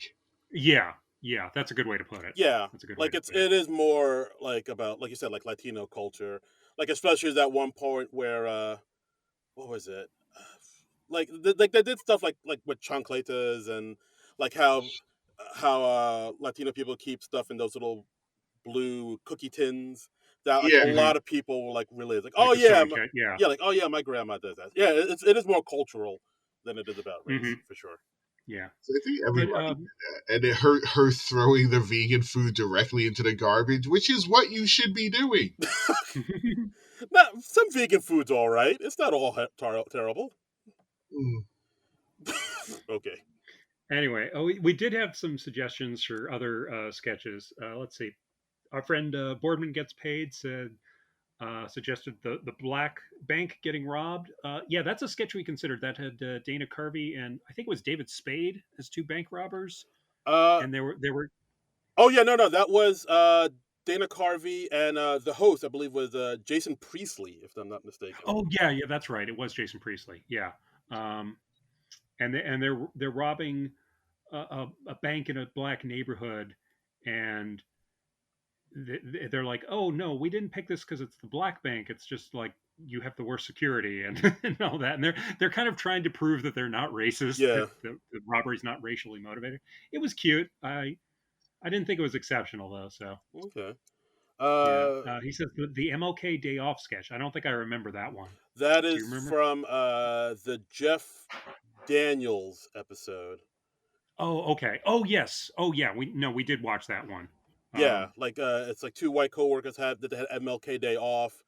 Yeah, yeah. That's a good way to put it. yeah, That's a good way like to put it. it is more like about like you said like Latino culture, like especially that one point where what was it? Like like they did stuff like with chancletas and like how Latino people keep stuff in those little blue cookie tins that like a Yeah, Hmm. lot of people were like really like Like oh the yeah sewing kit. Yeah. yeah like oh yeah my grandma does that yeah it is more cultural than it is about race Hmm. for sure. Yeah. so I think But everybody and her throwing the vegan food directly into the garbage, which is what you should be doing. Not some vegan food's all right. It's not all terrible. Mm. Okay. anyway, we did have some suggestions for other sketches. Let's see. Our friend Boardman Gets Paid said suggested the black bank getting robbed. Yeah, that's a sketch we considered. That had Dana Carvey and I think it was David Spade as two bank robbers, Uh and they were. oh yeah no that was Dana Carvey and the host I believe was Jason Priestley if I'm not mistaken. Oh yeah, yeah, that's right. It was Jason Priestley. Yeah, um, and they're robbing a bank in a black neighborhood, and they're like, "Oh no, we didn't pick this because it's the black bank. It's just like you have the worst security and, and all that." And they're kind of trying to prove that they're not racist, Yeah. that the robbery's not racially motivated. It was cute. I didn't think it was exceptional though. So Okay. yeah, Uh he says the MLK Day Off sketch. I don't think I remember that one. that Do you is remember? from the Jeff Daniels episode. Oh, okay. Oh, yes. Oh, yeah. We did watch that one. Yeah, Um, like it's like two white coworkers had MLK Day off,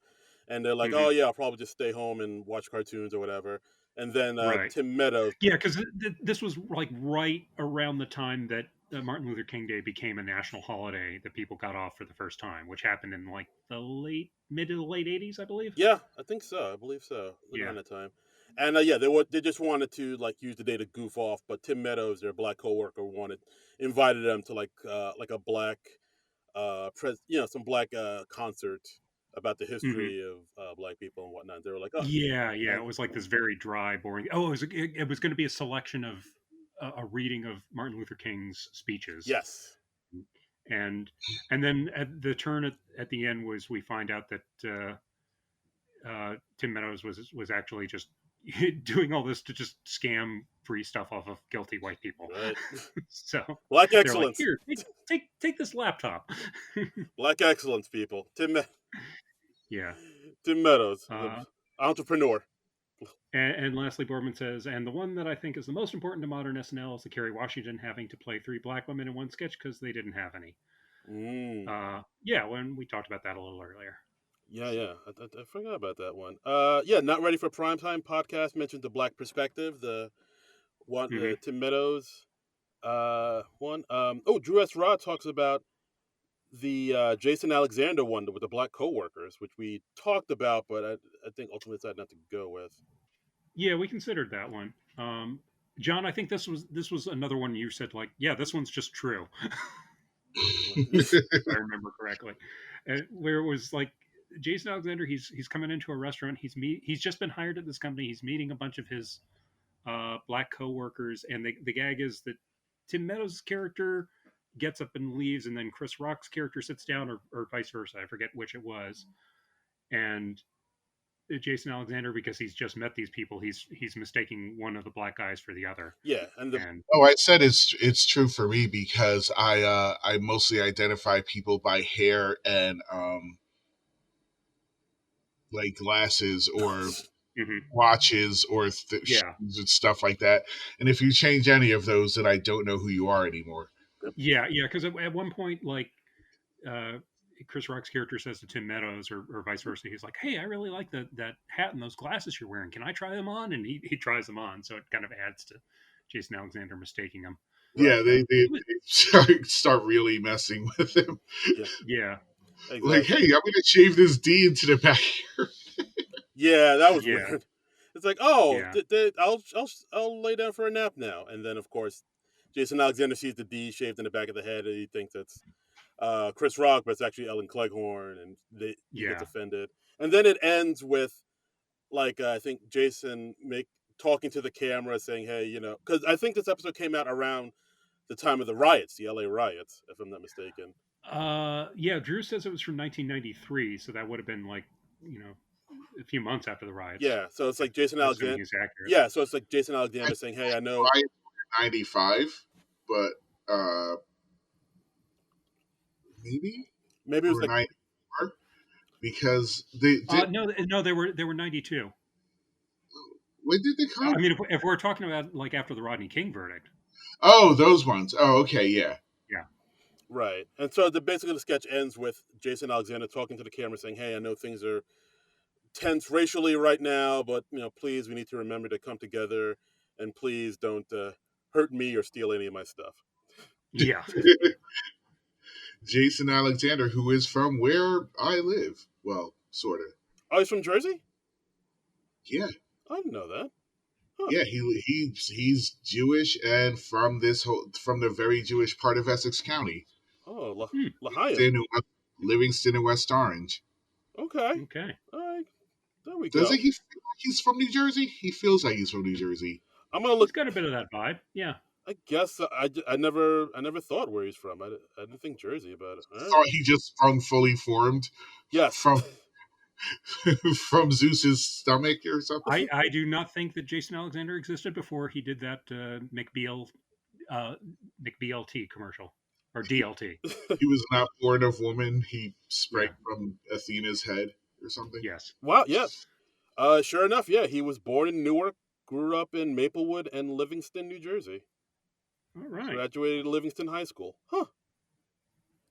and they're like, "Oh mhm, yeah, I'll probably just stay home and watch cartoons or whatever." And then right. Tim Meadows, Yeah, because this was like right around the time that Martin Luther King Day became a national holiday that people got off for the first time, which happened in like the mid to the late '80s, I believe. yeah, I think so, I believe so, like Yeah. around that time. And yeah, they just wanted to like use the day to goof off, but Tim Meadows, their black coworker, invited them to like a black some black concert about the Hmm. history of black people and whatnot. They were like, oh, Yeah, yeah. and It was like this very dry, boring. Oh, it was going to be a selection of a reading of Martin Luther King's speeches, yes, and and then at the turn at the end was we find out that Tim Meadows was actually just doing all this to just scam free stuff off of guilty white people. right. So Black they're like, excellence, here, take this laptop. black excellence, people. Yeah. Tim Meadows, the Uh, entrepreneur. and lastly, Boardman says, and the one that I think is the most important to modern SNL is the Kerry Washington having to play three black women in one sketch because they didn't have any. Mm. Yeah, when we talked about that a little earlier. Yeah, yeah. I forgot about that one. Yeah, not ready for primetime podcast mentioned the Black Perspective, the one Hmm. Tim Meadows one. Oh, Drew S. Rod talks about the Jason Alexander one with the black coworkers, which we talked about, but I think ultimately decided not to go with. Yeah, we considered that one. John, I think this was another one you said like, yeah, this one's just true, if I remember correctly, and where it was like Jason Alexander, he's coming into a restaurant, he's just been hired at this company, he's meeting a bunch of his black coworkers, and the gag is that Tim Meadows' character gets up and leaves, and then Chris Rock's character sits down, or vice versa. I forget which it was. And Jason Alexander, because he's just met these people, he's mistaking one of the black guys for the other. Yeah, and the And Oh, I said it's true for me because I mostly identify people by hair and like glasses or mhm. watches or Yeah, shoes and stuff like that. And if you change any of those, then I don't know who you are anymore. yeah, because at one point, like uh, Chris Rock's character says to Tim Meadows, or vice versa, he's like, "Hey, I really like that hat and those glasses you're wearing. Can I try them on?" And he tries them on, so it kind of adds to Jason Alexander mistaking him. right, Yeah, they It was, start really messing with him. yeah, yeah, Like, hey, exactly. I'm gonna shave this D into the back here. Yeah, that was yeah, weird. It's like, oh, yeah, I'll lay down for a nap now, and then of course, Jason Alexander sees the D shaved in the back of the head, and he thinks it's Chris Rock, but it's actually Ellen Cleghorn, and he gets yeah. offended. And then it ends with like I think Jason make talking to the camera, saying, "Hey, because I think this episode came out around the time of the riots, the LA riots, if I'm not mistaken." Yeah. Drew says it was from 1993, so that would have been like a few months after the riots, Yeah, so it's like Jason assuming Alexander. he's accurate. Yeah, so it's like Jason I Alexander think saying, "Hey, I know." I 95, but uh, maybe Maybe it was or like 94 because they did. No, they were 92. When did they I come? mean, if we're talking about like after the Rodney King verdict, Oh, those ones. Oh, okay, yeah. yeah, right, and so basically the sketch ends with Jason Alexander talking to the camera, saying, "Hey, I know things are tense racially right now, but please, we need to remember to come together, and please don't hurt me or steal any of my stuff." yeah. Jason Alexander, who is from where I live. Well, sort of. Oh, he's from Jersey? Yeah, I didn't know that. Huh. yeah. He's Jewish and from the very Jewish part of Essex County, Oh, Hmm, Lahio. Livingston, Livingston and West Orange. Okay. okay. All right. There we Doesn't go. he feel like he's from New Jersey? He feels like he's from New Jersey. I'm gonna He's look. got a bit of that vibe. Yeah. I guess I never thought where he's from. I didn't think Jersey about it. All right. Thought he just sprung fully formed Yes. from from Zeus's stomach or something. I do not think that Jason Alexander existed before he did that uh, McBLT commercial or DLT. He was not born of woman. He sprang Yeah. from Athena's head or something. Yes. Wow. Yeah. Sure enough. Yeah. He was born in Newark, grew up in Maplewood and Livingston, New Jersey. All right. Graduated Livingston High School. Huh.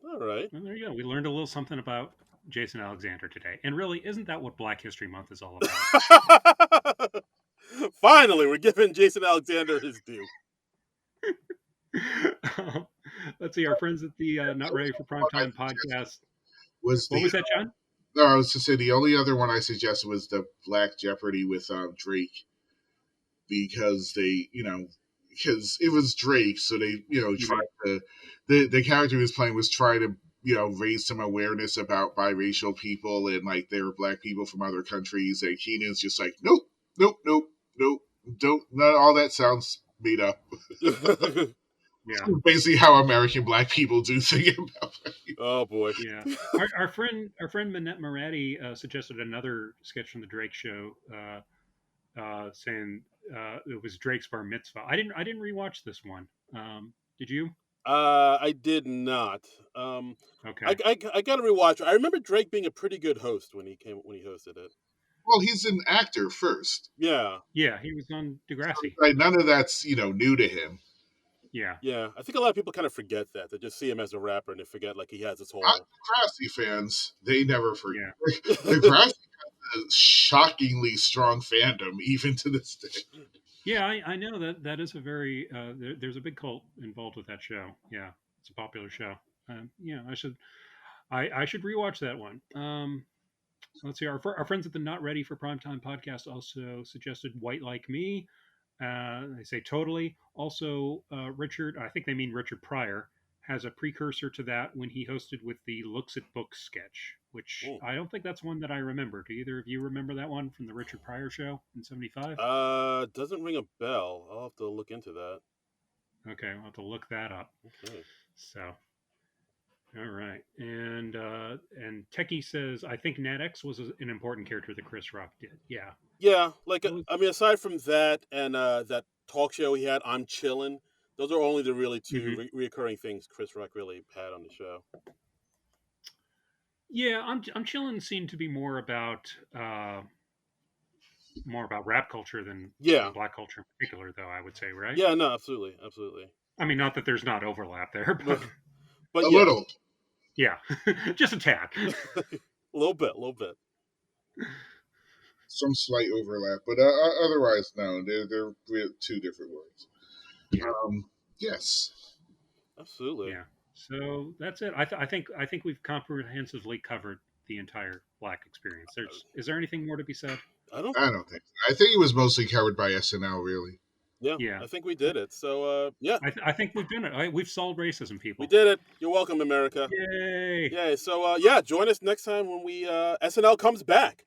All right. Well, there you go. We learned a little something about Jason Alexander today. And really, isn't that what Black History Month is all about? Finally, we're giving Jason Alexander his due. Let's see. Our friends at the Not Ready for What I Primetime suggested podcast. was What the was that, John? no, I was to say the only other one I suggested was the Black Jeopardy with Drake because because it was Drake, so they Mhm. tried to the character he was playing was trying to raise some awareness about biracial people and like there are black people from other countries. And Keenan's just like, nope, nope, nope, nope, don't. Not all that sounds made up. Yeah. Basically, how American black people do think about it. Oh boy. Yeah. Our friend Manette Moretti suggested another sketch from the Drake Show, saying it was Drake's bar mitzvah. I didn't rewatch this one. Did you? I did not. Okay. I gotta rewatch. I remember Drake being a pretty good host when he hosted it. Well, he's an actor first. Yeah, Yeah, he was on Degrassi. Like, none of that's new to him. Yeah. yeah. I think a lot of people kind of forget that. They just see him as a rapper and they forget like he has this whole. Degrassi fans, they never forget. Yeah. Degrassi has a shockingly strong fandom even to this day. Yeah, I know that is a very there's a big cult involved with that show. Yeah, it's a popular show. Yeah, I should rewatch that one. Let's see. Our friends at the Not Ready for Primetime podcast also suggested White Like Me. They say totally. Also, Richard, I think they mean Richard Pryor, has a precursor to that when he hosted with the Looks at Books sketch, which Ooh. I don't think that's one that I remember. Do either of you remember that one from the Richard Pryor show in '75? Doesn't ring a bell. I'll have to look into that. Okay, I'll have to look that up. Okay. So, all right, and Techie says I think Nat X was an important character that Chris Rock did. Yeah, Yeah, like It was- I mean, aside from that and that talk show he had, I'm Chillin'. Those are only the really two reoccurring things Chris Rock really had on the show. yeah. I'm chilling. Seemed to be more about rap culture than Yeah, black culture in particular, though. I would say, right? yeah, no, absolutely, absolutely. I mean, not that there's not overlap there, but But A yeah, little. yeah, just a tad. a little bit. Some slight overlap, but otherwise, no. They're two different words. Yeah. Yes. Absolutely. Yeah. So that's it. I think we've comprehensively covered the entire black experience. Is there anything more to be said? I don't. I don't think so. I think it was mostly covered by SNL, really. Yeah, Yeah. I think we did it. So yeah, I think we've done it. We've solved racism, people. we did it. You're welcome, America. Yay! Yeah. So yeah, join us next time when we SNL comes back.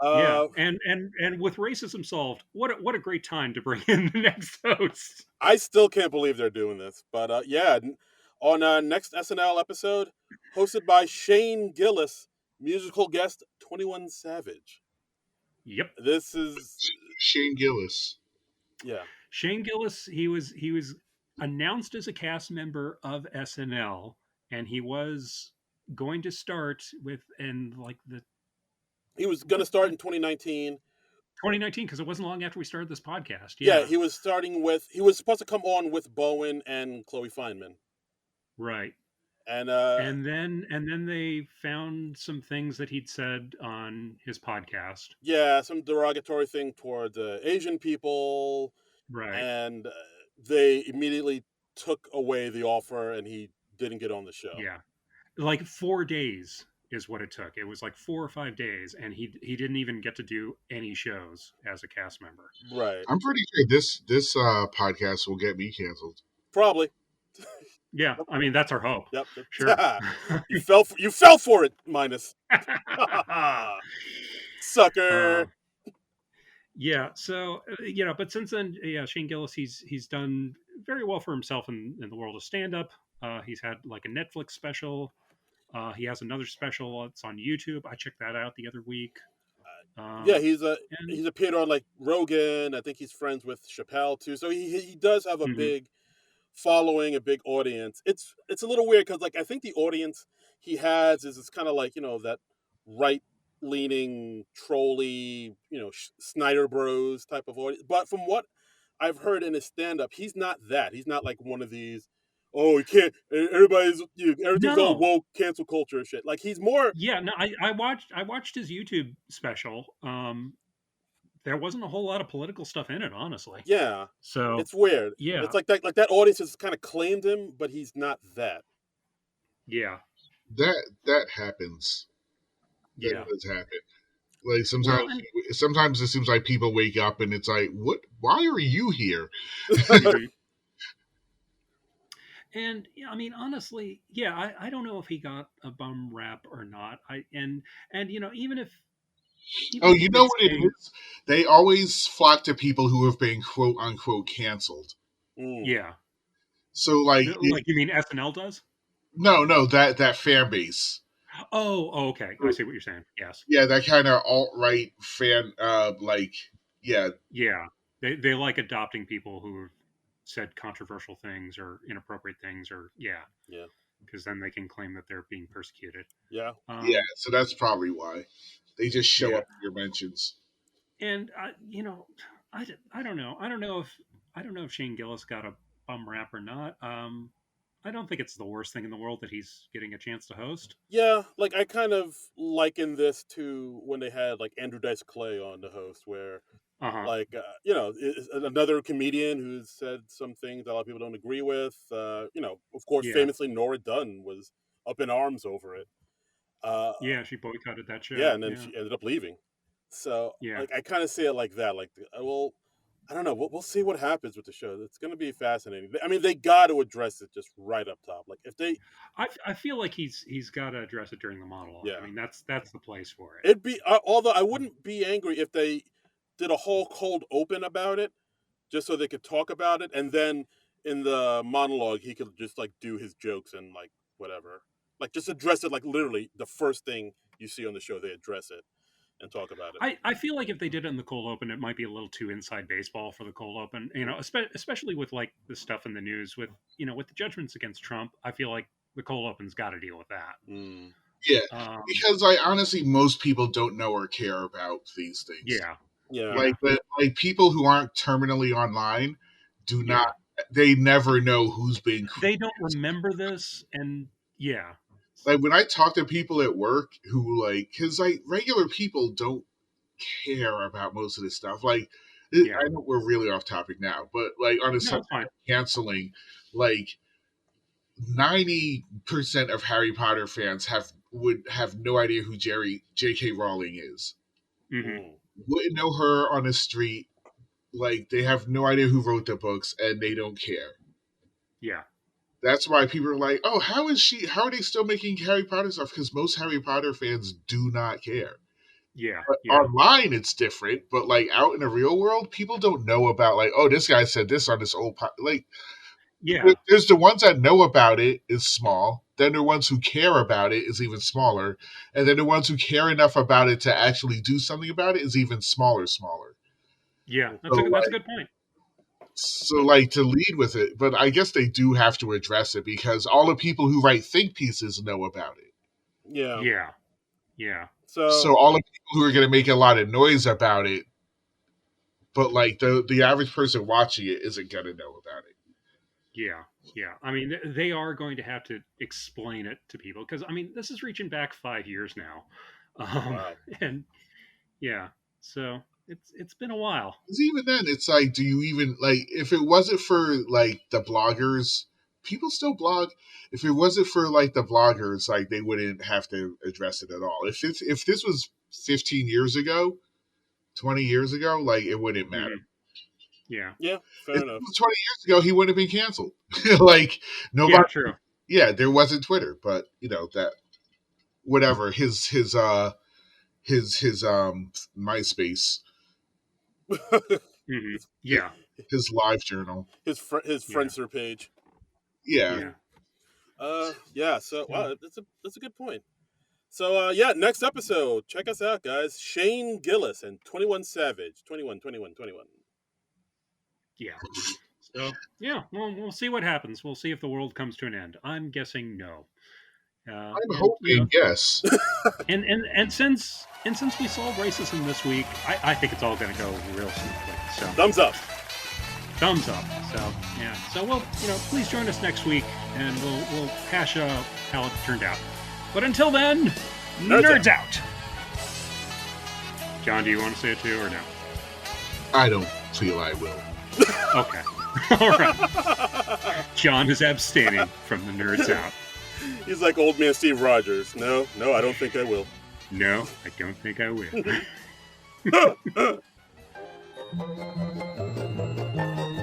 Yeah, and with racism solved, what a great time to bring in the next host. I still can't believe they're doing this, but yeah, on next SNL episode, hosted by Shane Gillis, musical guest 21 Savage. Yep, This is Shane Gillis. yeah. Shane Gillis. He was announced as a cast member of SNL, and he was going to start with He was going to start in 2019. 2019 because it wasn't long after we started this podcast. Yeah, he was supposed to come on with Bowen and Chloe Fineman. Right. And then they found some things that he'd said on his podcast. yeah, some derogatory thing towards Asian people. Right. And they immediately took away the offer and he didn't get on the show. Yeah. Like 4 days is what it took. It was like 4 or 5 days, and he didn't even get to do any shows as a cast member. Right. I'm pretty sure this podcast will get me canceled. Probably. Yeah, I mean that's our hope. Yep. Sure. You fell for it, Minus. Sucker. Yeah. So but since then, yeah, Shane Gillis, he's done very well for himself in the world of stand up. He's had like a Netflix special. He has another special. It's on YouTube. I checked that out the other week. Yeah, he's appeared on like Rogan. I think he's friends with Chappelle too. So he does have a big following, a big audience. It's a little weird because like I think the audience he has is kind of like that right leaning trolly Snyder Bros type of audience. But from what I've heard in his stand up, he's not that. He's not like one of these. Oh, you can't. Everything's all woke, cancel culture shit. Like he's more. Yeah, no, I watched his YouTube special. There wasn't a whole lot of political stuff in it, honestly. Yeah, so it's weird. Yeah, it's like that audience has kind of claimed him, but he's not that. Yeah, that happens. That does happen. Like sometimes it seems like people wake up and it's like, what? Why are you here? And yeah, I mean, honestly, yeah, I don't know if he got a bum rap or not. And even Oh, if he you know did what it say, is? They always flock to people who have been quote unquote canceled. Mm. yeah, So like, like you mean SNL does? no, that fan base. Oh, okay, I see what you're saying. Yes, Yeah, that kind of alt right fan. Yeah, yeah, they like adopting people who have said controversial things or inappropriate things, or yeah, Yeah. because then they can claim that they're being persecuted. Yeah. yeah. Um, So that's probably why they just show yeah, up in your mentions. and I don't know. I don't know if Shane Gillis got a bum rap or not. I don't think it's the worst thing in the world that he's getting a chance to host. Yeah, like I kind of liken this to when they had like Andrew Dice Clay on the host, where Uh huh. like another comedian who said some things that a lot of people don't agree with. Of course, Yeah, famously Nora Dunn was up in arms over it. Uh, yeah. She boycotted that yeah, show. and then Yeah, she ended up leaving. So yeah. like I kind of see it like that. Like, well, I don't know. We'll see what happens with the show. It's going to be fascinating. I mean, they got to address it just right up top. Like if they, I feel like he's got to address it during the monologue. I yeah, mean, that's the place for it. it'd be. Although I wouldn't be angry if they did a whole cold open about it, just so they could talk about it, and then in the monologue he could just like do his jokes and like whatever, like just address it like literally the first thing you see on the show. They address it and talk about it. I feel like if they did it in the cold open, it might be a little too inside baseball for the cold open. You know, especially with like the stuff in the news with with the judgments against Trump. I feel like the cold open's got to deal with that. Mm. Yeah, Um, because like honestly, most people don't know or care about these things. yeah, Yeah. yeah, Like people who aren't terminally online do not. yeah. They never know who's being. They don't remember this, and yeah, Like when I talk to people at work who like, because like regular people don't care about most of this stuff. Like, yeah. I know we're really off topic now, but like on a No, subject it's fine. of canceling, like 90% of Harry Potter fans would have no idea who J.K. Rowling is. Hmm. Mm. Wouldn't know her on the street. Like they have no idea who wrote the books, and they don't care. Yeah, That's why people are like, "Oh, how is she? How are they still making Harry Potter stuff?" Because most Harry Potter fans do not care. yeah, But yeah, online, it's different. But like out in the real world, people don't know about like, "Oh, this guy said this on this like." yeah, There's the ones that know about it is small. Then the ones who care about it is even smaller, and then the ones who care enough about it to actually do something about it is even smaller. yeah. So That's a like, good point. to lead with it, but I guess they do have to address it because all the people who write think pieces know about it. Yeah. Yeah, yeah, So So all the people who are going to make a lot of noise about it, but like the average person watching it isn't going to know about it. yeah, yeah. I mean, they are going to have to explain it to people because I mean, this is reaching back 5 years now, um, wow. and yeah, so it's been a while. Because even then, it's like, do you even like if it wasn't for like the bloggers? People still blog. If it wasn't for like the bloggers, like they wouldn't have to address it at all. If this was 15 years ago, 20 years ago, like it wouldn't matter. Hmm. Yeah, Yeah. If Fair it enough. was 20 years ago, he wouldn't have been canceled. Like yeah, nobody. true. Yeah, there wasn't Twitter, but you know that whatever his MySpace, Hmm. his, Yeah, his live journal. His yeah, Friendster page. Yeah, yeah. Yeah. So So, wow, that's a good point. So yeah, next episode, check us out, guys. Shane Gillis and 21 Savage. 21, 21, 21. yeah. So yeah, well, we'll see what happens. We'll see if the world comes to an end. I'm guessing no. I'm And hoping yes. and since we solved racism this week, I think it's all going to go real smoothly. So Thumbs up. thumbs up. So yeah. So we'll please join us next week, and we'll hash out how it turned out. But until then, nerds out. John, do you want to say it too, or no? I don't feel I will. Okay. All right. John is abstaining from the nerds out. He's like old man Steve Rogers. No, I don't think I will. No, I don't think I will.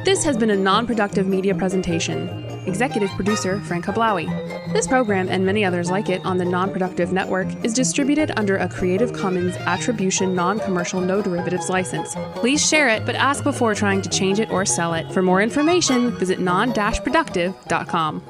This has been a non-productive media presentation. Executive producer Frank Hablawi. This program and many others like it on the Non-Productive Network is distributed under a Creative Commons Attribution Non-Commercial No Derivatives license. Please share it, but ask before trying to change it or sell it. For more information, visit non-productive.com.